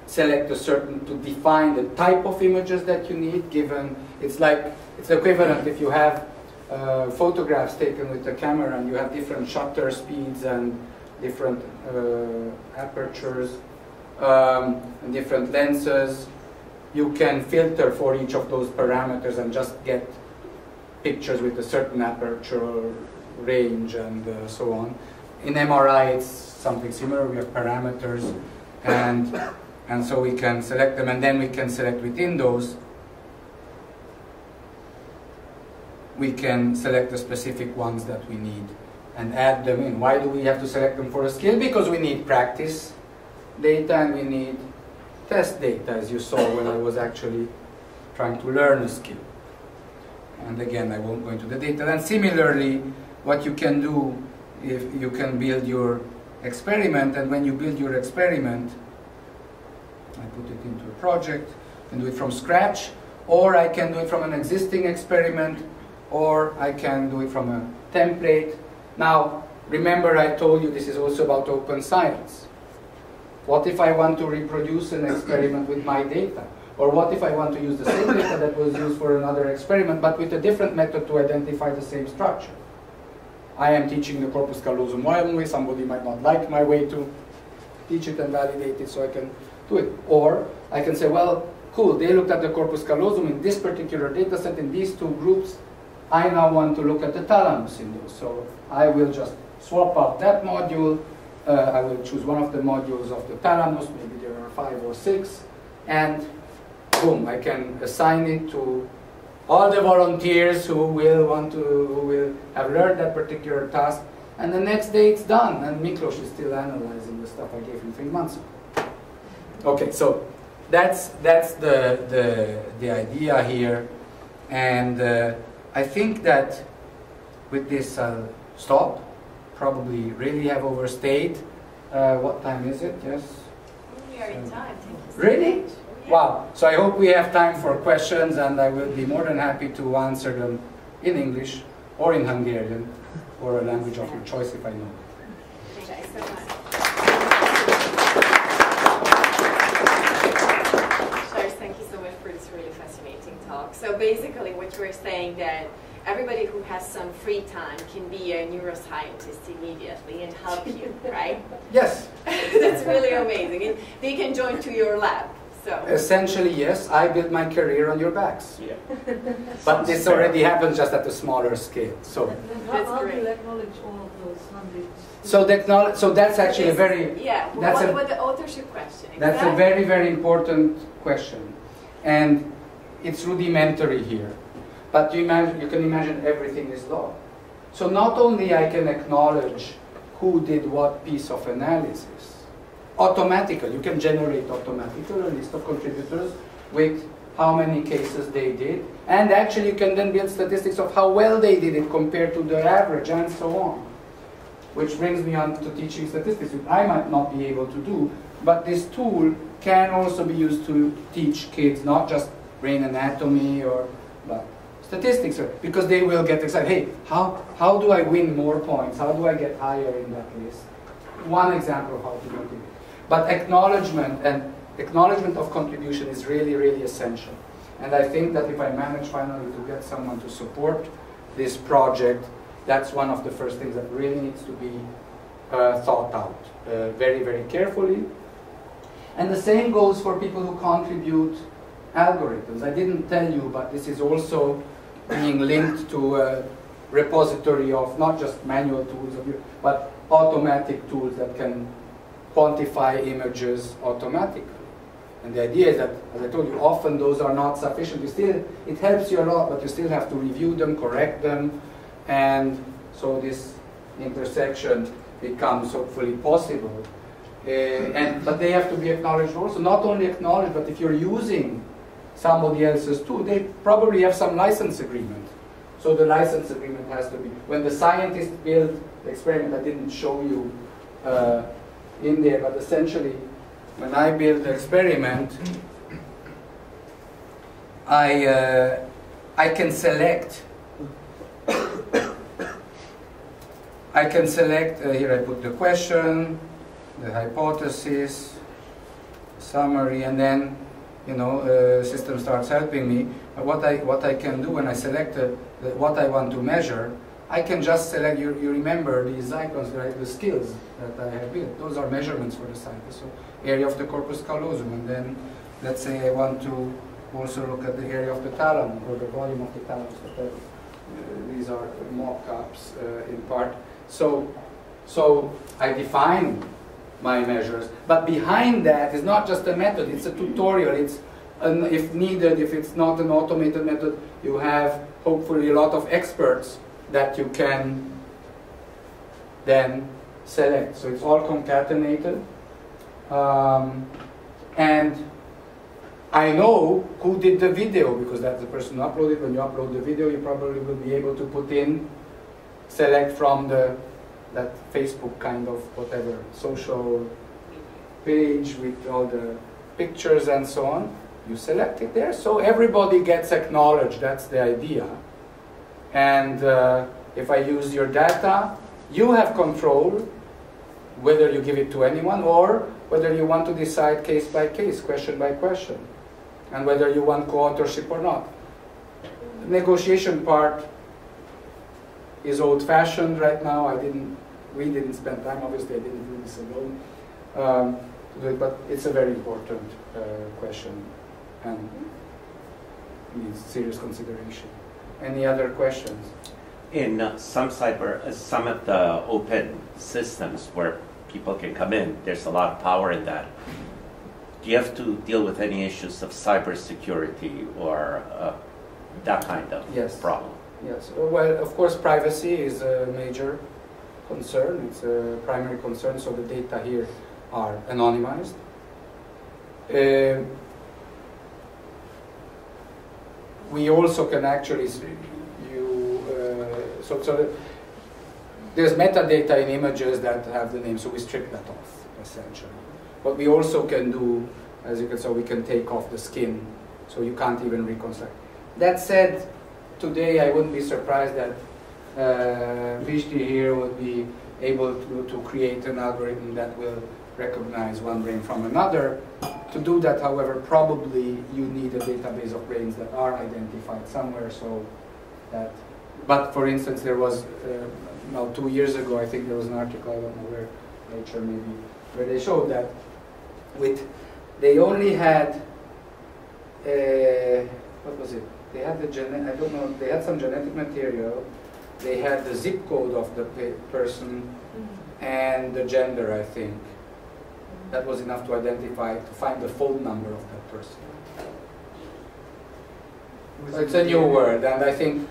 select to define the type of images that you need, given, it's equivalent if you have photographs taken with a camera and you have different shutter speeds and different apertures and different lenses. You can filter for each of those parameters and just get pictures with a certain aperture range and so on. In MRI it's something similar. We have parameters and so we can select them, and then we can select within those. We can select the specific ones that we need and add them in. Why do we have to select them for a skill? Because we need practice data and we need test data, as you saw when I was actually trying to learn a skill. And again, I won't go into the data. And similarly, what you can do, if you can build your experiment, and when you build your experiment, I put it into a project and do it from scratch, or I can do it from an existing experiment, or I can do it from a template. Now, remember I told you this is also about open science. What if I want to reproduce an experiment with my data? Or what if I want to use the same data that was used for another experiment, but with a different method to identify the same structure? I am teaching the corpus callosum one way, somebody might not like my way to teach it and validate it, so I can do it. Or I can say, well, cool, they looked at the corpus callosum in this particular data set in these two groups. I now want to look at the thalamus in those. So I will just swap out that module. I will choose one of the modules of the thalamus, maybe there are 5 or 6, and boom, I can assign it to all the volunteers who will have learned that particular task, and the next day it's done, and Miklos is still analyzing the stuff I gave him 3 months ago. Okay, so that's the idea here, and I think that with this I'll stop. Probably really have overstayed. What time is it? Yes? We are in time. Really? Wow. So I hope we have time for questions, and I will be more than happy to answer them in English or in Hungarian or a language of your choice if I know. Thank you so much. So basically what you're saying that everybody who has some free time can be a neuroscientist immediately and help you, right? Yes. That's really amazing. And they can join to your lab. So Essentially, yes. I built my career on your backs. Yeah. But this already happens just at a smaller scale. So, That's How do great. you acknowledge all of those hundreds? so that's actually a very that's what the authorship question? that's a very, very important question, and it's rudimentary here. But you can imagine everything is law. So not only I can acknowledge who did what piece of analysis, automatically, you can generate automatically a list of contributors with how many cases they did, and actually you can then build statistics of how well they did it compared to the average and so on. Which brings me on to teaching statistics, which I might not be able to do, but this tool can also be used to teach kids not just brain anatomy or but statistics, because they will get excited. Hey, how do I win more points? How do I get higher in that list? One example of how to do it. But acknowledgement of contribution is really, really essential. And I think that if I manage finally to get someone to support this project, that's one of the first things that really needs to be thought out very, very carefully. And the same goes for people who contribute algorithms. I didn't tell you, but this is also being linked to a repository of not just manual tools, but automatic tools that can quantify images automatically. And the idea is that, as I told you, often those are not sufficient. It helps you a lot, but you still have to review them, correct them, and so this intersection becomes hopefully possible. But they have to be acknowledged also. Not only acknowledged, but if you're using somebody else's tool, they probably have some license agreement. So the license agreement has to be. When the scientist built the experiment, I didn't show you in there, but essentially, when I build the experiment, I can select. Here I put the question, the hypothesis, summary, and then, system starts helping me. What I can do when I select what I want to measure, I can just select, you remember these icons, right? The skills that I have built. Those are measurements for the scientist. So area of the corpus callosum, and then let's say I want to also look at the area of the thalamus, or the volume of the thalamus. These are mock-ups in part. So I define my measures, but behind that is not just a method, it's a tutorial. It's if needed, if it's not an automated method, you have hopefully a lot of experts that you can then select. So it's all concatenated. And I know who did the video, because that's the person who uploaded. When you upload the video, you probably will be able to put in, select from that Facebook kind of whatever, social page with all the pictures and so on. You select it there, so everybody gets acknowledged. That's the idea. And if I use your data, you have control whether you give it to anyone or whether you want to decide case by case, question by question, and whether you want co-authorship or not. The negotiation part is old-fashioned right now. We didn't spend time, obviously I didn't do this alone, to do it, but it's a very important question and needs serious consideration. Any other questions? In some of the open systems where people can come in, there's a lot of power in that. Do you have to deal with any issues of cybersecurity or that kind of problem? Yes. Well, of course, privacy is a major concern. It's a primary concern, so the data here are anonymized. We also can actually, there's metadata in images that have the name, so we strip that off, essentially. What we also can do, as you can see, we can take off the skin, so you can't even reconstruct. That said, today I wouldn't be surprised that Vishti here would be able to create an algorithm that will recognize one brain from another To do that, however, probably you need a database of brains that are identified somewhere. So that, but for instance, there was 2 years ago, I think there was an article, I don't know where, Nature maybe, where they showed that they only had what was it? They had the I don't know. They had some genetic material. They had the zip code of the person and the gender, I think. That was enough to identify, to find the phone number of that person. So it's a new word, and I think,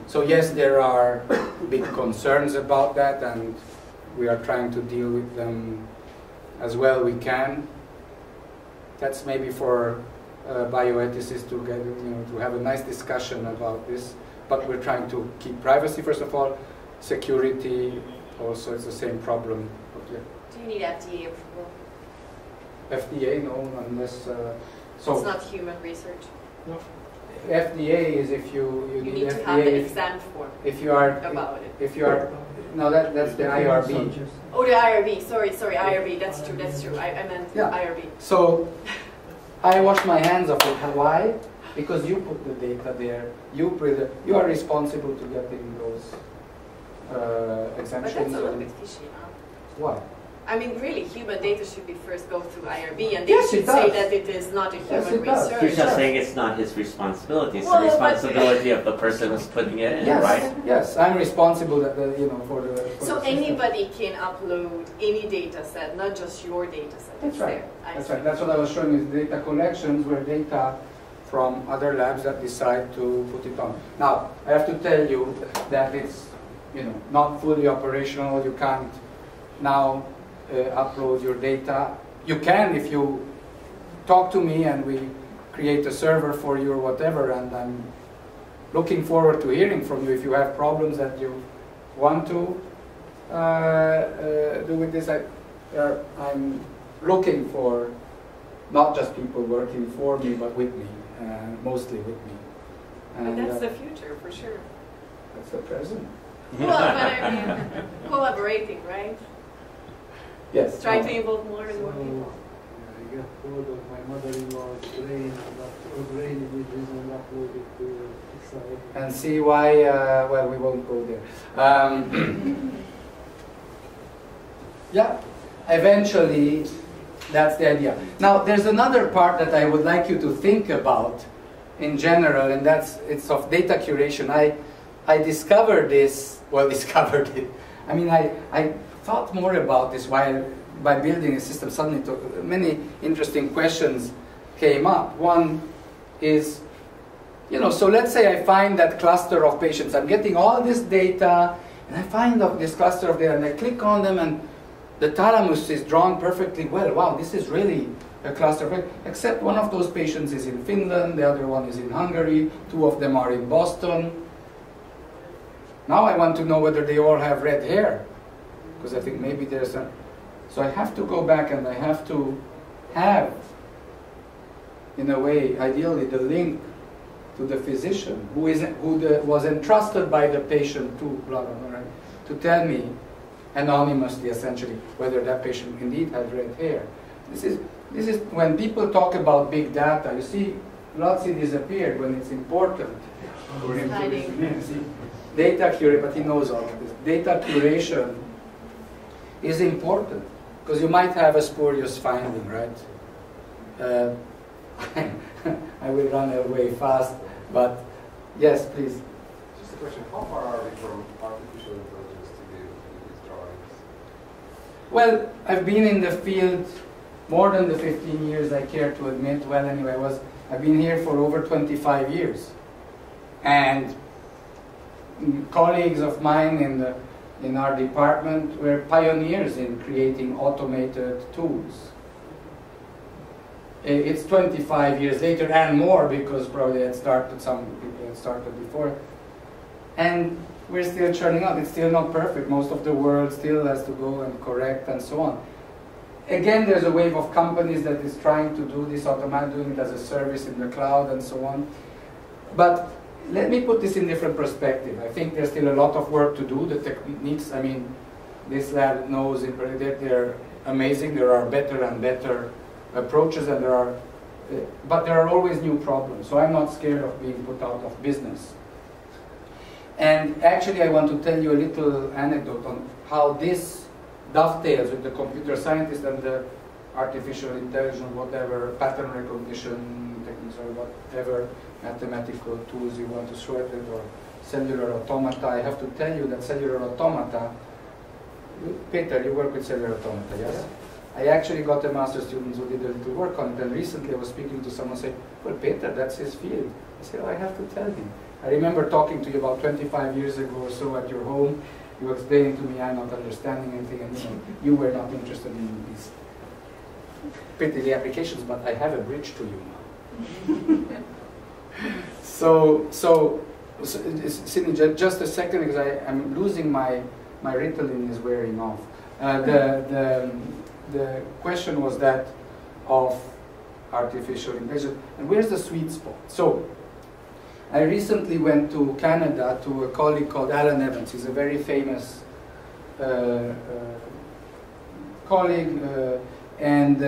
so yes, there are big concerns about that, and we are trying to deal with them as well we can. That's maybe for bioethicists to get, to have a nice discussion about this. But we're trying to keep privacy, first of all, security, also it's the same problem. Okay. Do you need FDA approval? FDA, no, unless... So it's not human research? No. FDA is if you need FDA to have the exam form if you are about it. If you are no, that's the IRB. Oh, the IRB. Sorry, IRB. That's true. I meant IRB. So I wash my hands of it. Why? Because you put the data there. You are responsible to getting those exemptions. But that's a little bit fishy, huh? Why? I mean, really, human data should be first go through IRB, and they Yes, should say that it is not a human research. He's just saying it's not his responsibility. It's Well, the responsibility of the person who's putting it in, Yes, right? yes, I'm responsible that for the. So anybody can upload any data set, not just your data set. That's right. There. That's right. That's what I was showing you. Data collections were data from other labs that decide to put it on. Now, I have to tell you that it's not fully operational. You can't now upload your data. You can if you talk to me and we create a server for you or whatever, and I'm looking forward to hearing from you if you have problems that you want to do with this. I'm looking for not just people working for me, but with me, mostly with me. But that's the future, for sure. That's the present. Well, but I mean, collaborating, right? Yes. Try to involve more and more people. I got hold of my mother-in-law's brain, her brain images, and upload it to the site. And see why, well, we won't go there. Yeah, eventually, that's the idea. Now, there's another part that I would like you to think about in general, and it's of data curation. I discovered this, discovered it. I mean, I thought more about this by building a system. Suddenly, many interesting questions came up. One is, so let's say I find that cluster of patients. I'm getting all this data, and I find this cluster of data, and I click on them, and the thalamus is drawn perfectly well. Wow, this is really a cluster of, except one of those patients is in Finland, the other one is in Hungary, 2 of them are in Boston. Now I want to know whether they all have red hair, because I think maybe there's a... So I have to go back and I have to have, in a way, ideally the link to the physician who was entrusted by the patient to, blah, blah, blah, right, to tell me, anonymously essentially, whether that patient indeed has red hair. This is when people talk about big data, you see, Lotzi disappeared when it's important for him to see. Data curation, but he knows all of this. Data curation is important because you might have a spurious finding, right? I will run away fast, but yes, please. Just a question, how far are we from artificial intelligence to be able to do these drawings? Well, I've been in the field more than the 15 years I care to admit. Well, anyway, I've been here for over 25 years. And colleagues of mine in our department were pioneers in creating automated tools. It's 25 years later and more, because probably some people had started before. And we're still churning out. It's still not perfect. Most of the world still has to go and correct and so on. Again, there's a wave of companies that is trying to do this automatically, doing it as a service in the cloud and so on. But let me put this in different perspective. I think there's still a lot of work to do. The techniques, I mean, this lab knows they're amazing. There are better and better approaches, and but there are always new problems. So I'm not scared of being put out of business. And actually, I want to tell you a little anecdote on how this dovetails with the computer scientist and the artificial intelligence, whatever pattern recognition techniques or whatever mathematical tools you want to throw at it, or cellular automata. I have to tell you that cellular automata, Peter, you work with cellular automata, yes? Yeah. I actually got a master's student who did a little work on it, and recently I was speaking to someone saying, well, Peter, that's his field. I said, oh, I have to tell him. I remember talking to you about 25 years ago or so at your home. You were explaining to me I'm not understanding anything, and you were not interested in these pretty applications, but I have a bridge to you now. So Sydney, just a second, because I'm losing my Ritalin is wearing off. The question was that of artificial intelligence, and where's the sweet spot? So I recently went to Canada to a colleague called Alan Evans. He's a very famous colleague, and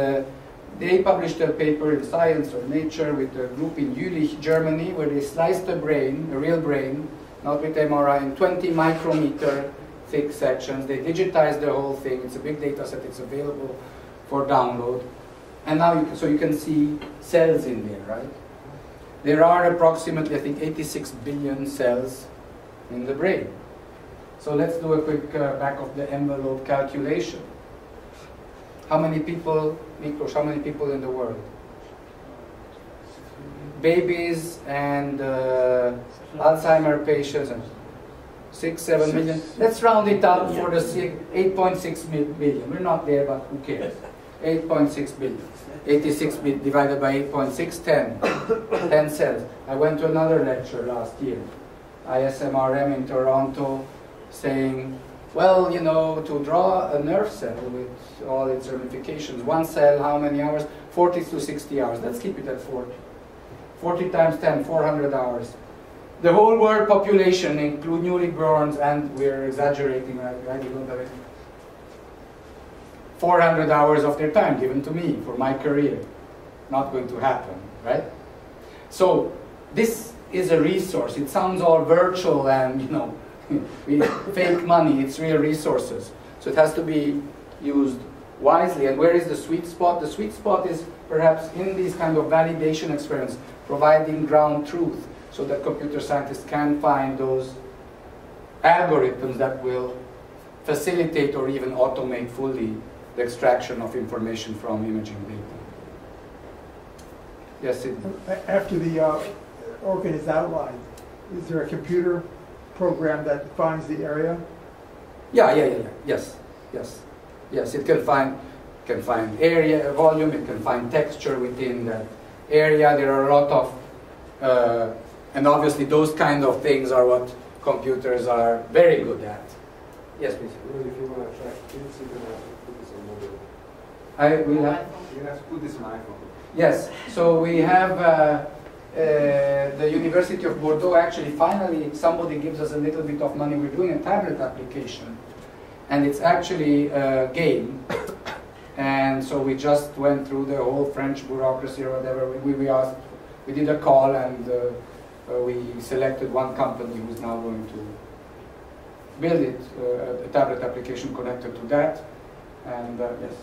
they published a paper in Science or Nature with a group in Jülich, Germany, where they sliced a brain, a real brain, not with MRI, in 20 micrometer thick sections. They digitized the whole thing. It's a big data set. It's available for download. And now, you can see cells in there, right? There are approximately, I think, 86 billion cells in the brain. So let's do a quick back of the envelope calculation. How many people, Miklos, how many people in the world? Babies and Alzheimer patients, 6, 7 million. Let's round it up for the 8.6 billion. We're not there, but who cares? 8.6 billion. 86 divided by 8.6, 10. 10 cells. I went to another lecture last year, ISMRM in Toronto, saying, well, you know, to draw a nerve cell with all its ramifications, one cell, how many hours? 40 to 60 hours. Let's keep it at 40. 40 times 10, 400 hours. The whole world population, include newlyborns, and we're exaggerating, right? You don't have it. 400 hours of their time given to me for my career. Not going to happen, right? So this is a resource. It sounds all virtual and, you know, fake money. It's real resources. So it has to be used wisely. And where is the sweet spot? The sweet spot is perhaps in these kind of validation experiments, providing ground truth so that computer scientists can find those algorithms that will facilitate or even automate fully the extraction of information from imaging data. Yes, Sidney? After the organ is outlined, is there a computer program that defines the area? Yeah. Yes. It can find area, volume. It can find texture within that area. There are a lot of, and obviously those kind of things are what computers are very good at. Yes, please. Well, if you want to track kids, you're going to have to put this on mobile. You're going to have to put this on iPhone. Yes. So we have the University of Bordeaux. Actually, finally, somebody gives us a little bit of money. We're doing a tablet application, and it's actually a game. And so we just went through the whole French bureaucracy or whatever. We did a call, and we selected one company who's now going to build it, a tablet application connected to that, and yes.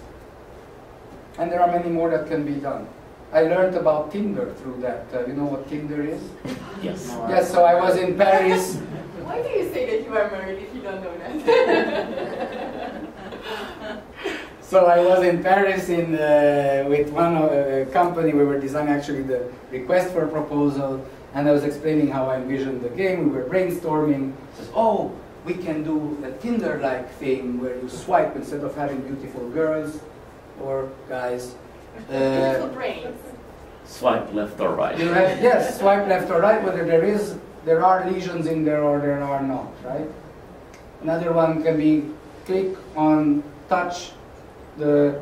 And there are many more that can be done. I learned about Tinder through that. You know what Tinder is? Yes. Yes, so I was in Paris. Why do you say that you are married if you don't know that? So I was in Paris with one company. We were designing actually the request for a proposal, and I was explaining how I envisioned the game. We were brainstorming. Says, oh, we can do a Tinder-like thing where you swipe instead of having beautiful girls or guys. Beautiful brains. Swipe left or right. Yes, swipe left or right, whether there are lesions in there or there are not, right? Another one can be click on touch the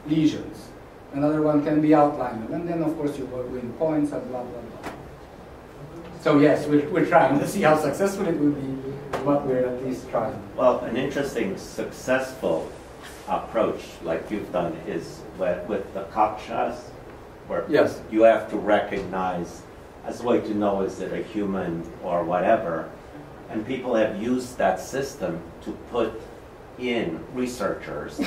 lesions. Another one can be outline. And then, of course, you win points and blah, blah, blah. So yes, we're trying to see how successful it will be, but we're at least trying. Well, an interesting, successful approach, like you've done, is with the CAPTCHAs, where Yes. you have to recognize, as a way to know is it a human or whatever, and people have used that system to put in researchers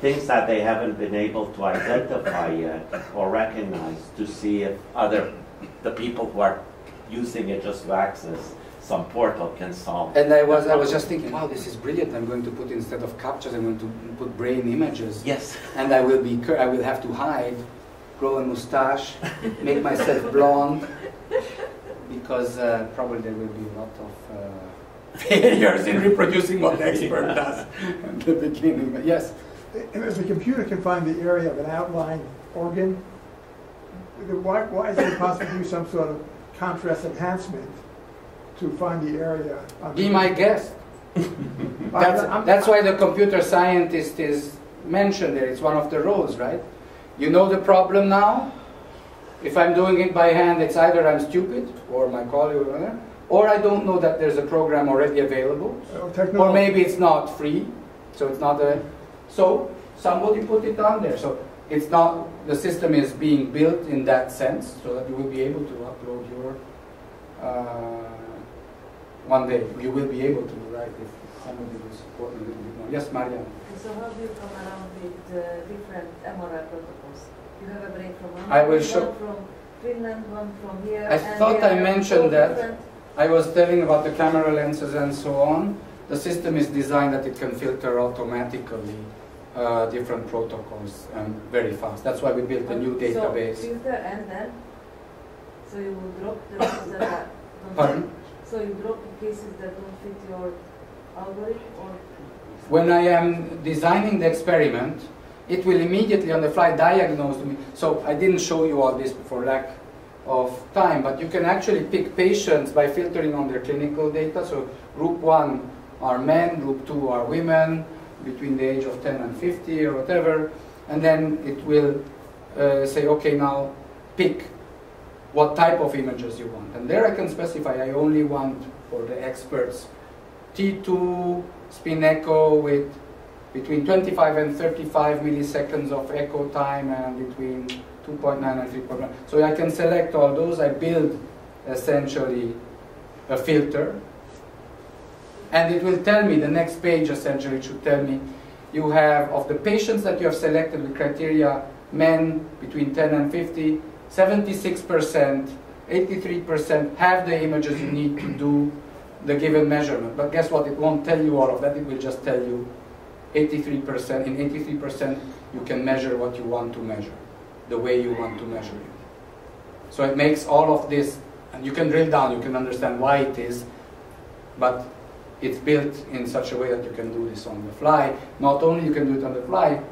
things that they haven't been able to identify yet or recognize, to see if the people who are using it just to access some portal can solve. And I was just thinking, wow, this is brilliant. I'm going to put, instead of captures, I'm going to put brain images. Yes. And I will have to hide, grow a mustache, make myself blonde, because probably there will be a lot of failures in reproducing what the expert does at the beginning. But yes. If the computer can find the area of an outlying organ, why is it possible to do some sort of contrast enhancement to find the area? Be my guest. That's why the computer scientist is mentioned there. It's one of the roles, right? You know the problem now. If I'm doing it by hand, it's either I'm stupid, or my colleague, or I don't know that there's a program already available, or maybe it's not free, so it's not a. So somebody put it on there. So it's not, the system is being built in that sense, so that you will be able to upload your. One day you will be able to, right? If somebody will support me a little bit more. Yes, Marianne. So how do you come around with different MRI protocols? You have a brain from one, I will show. One from Finland, one from here. I thought I mentioned that. I was telling about the camera lenses and so on. The system is designed that it can filter automatically different protocols very fast. That's why we built a new database. So filter and then? So you will drop the cases that don't Pardon? fit? So you drop the cases that don't fit your algorithm? Or? When I am designing the experiment, it will immediately on the fly diagnose me. So I didn't show you all this for lack of time, but you can actually pick patients by filtering on their clinical data. So group 1 are men, group 2 are women, between the age of 10 and 50 or whatever, and then it will say, okay, now pick what type of images you want. And there I can specify, I only want, for the experts, T2 spin echo with between 25 and 35 milliseconds of echo time, and between 2.9 and 3.9. So I can select all those. I build essentially a filter, and it will tell me, the next page essentially should tell me, you have, of the patients that you have selected with criteria, men between 10 and 50, 76%, 83% have the images you need to do the given measurement. But guess what? It won't tell you all of that. It will just tell you 83%. In 83%, you can measure what you want to measure, the way you want to measure it. So it makes all of this, and you can drill down, you can understand why it is, but it's built in such a way that you can do this on the fly. Not only you can do it on the fly,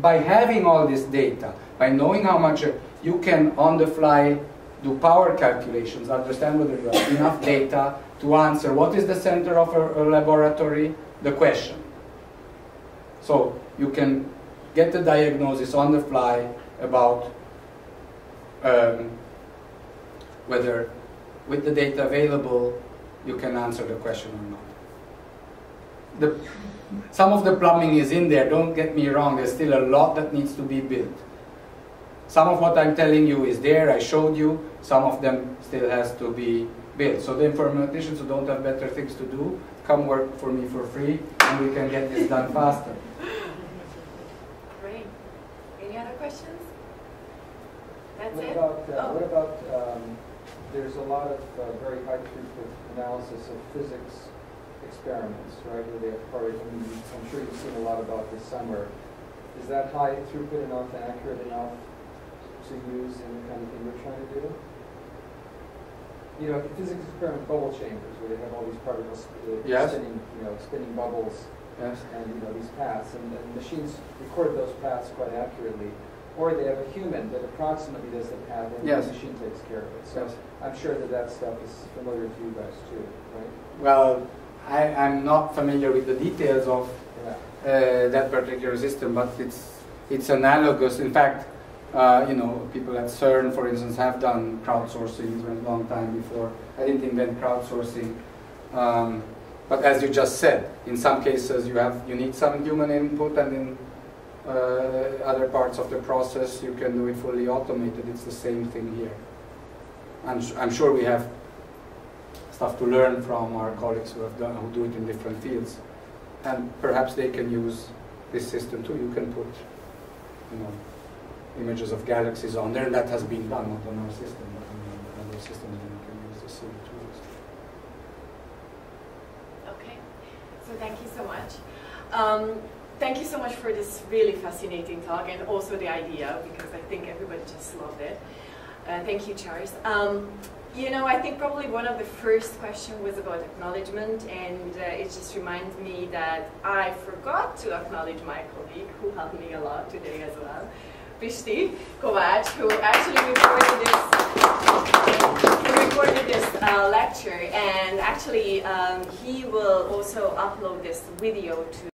by having all this data, by knowing how much you can on the fly do power calculations, understand whether you have enough data to answer what is the center of a laboratory, the question. So you can get the diagnosis on the fly about whether with the data available you can answer the question or not. Some of the plumbing is in there, don't get me wrong, there's still a lot that needs to be built. Some of what I'm telling you is there, I showed you, some of them still has to be built. So the informaticians who don't have better things to do, come work for me for free and we can get this done faster. Great. Any other questions? That's What it? about, what about there's a lot of very high throughput analysis of physics experiments, right, where they have part, I'm sure you've seen a lot about this summer. Is that high throughput enough, accurate enough to use in the kind of thing we're trying to do? You know, physics experiment bubble chambers, where they have all these particles spinning, spinning bubbles, and these paths, and machines record those paths quite accurately. Or they have a human that approximately does the path, and the machine takes care of it. So I'm sure that stuff is familiar to you guys too, right? Well, I'm not familiar with the details of that particular system, but it's analogous. In fact, people at CERN, for instance, have done crowdsourcing. It was a long time before. I didn't invent crowdsourcing. But as you just said, in some cases you need some human input, and in other parts of the process you can do it fully automated. It's the same thing here. I'm sure we have stuff to learn from our colleagues who do it in different fields, and perhaps they can use this system too. You can put, images of galaxies on there, and that has been done not on our system, but on other systems, and you can use the same tools. Okay, so thank you so much. Thank you so much for this really fascinating talk, and also the idea, because I think everybody just loved it. Thank you, Charles. I think probably one of the first questions was about acknowledgement, and it just reminds me that I forgot to acknowledge my colleague who helped me a lot today as well, Pisti Kovács, who actually recorded this lecture, and actually he will also upload this video to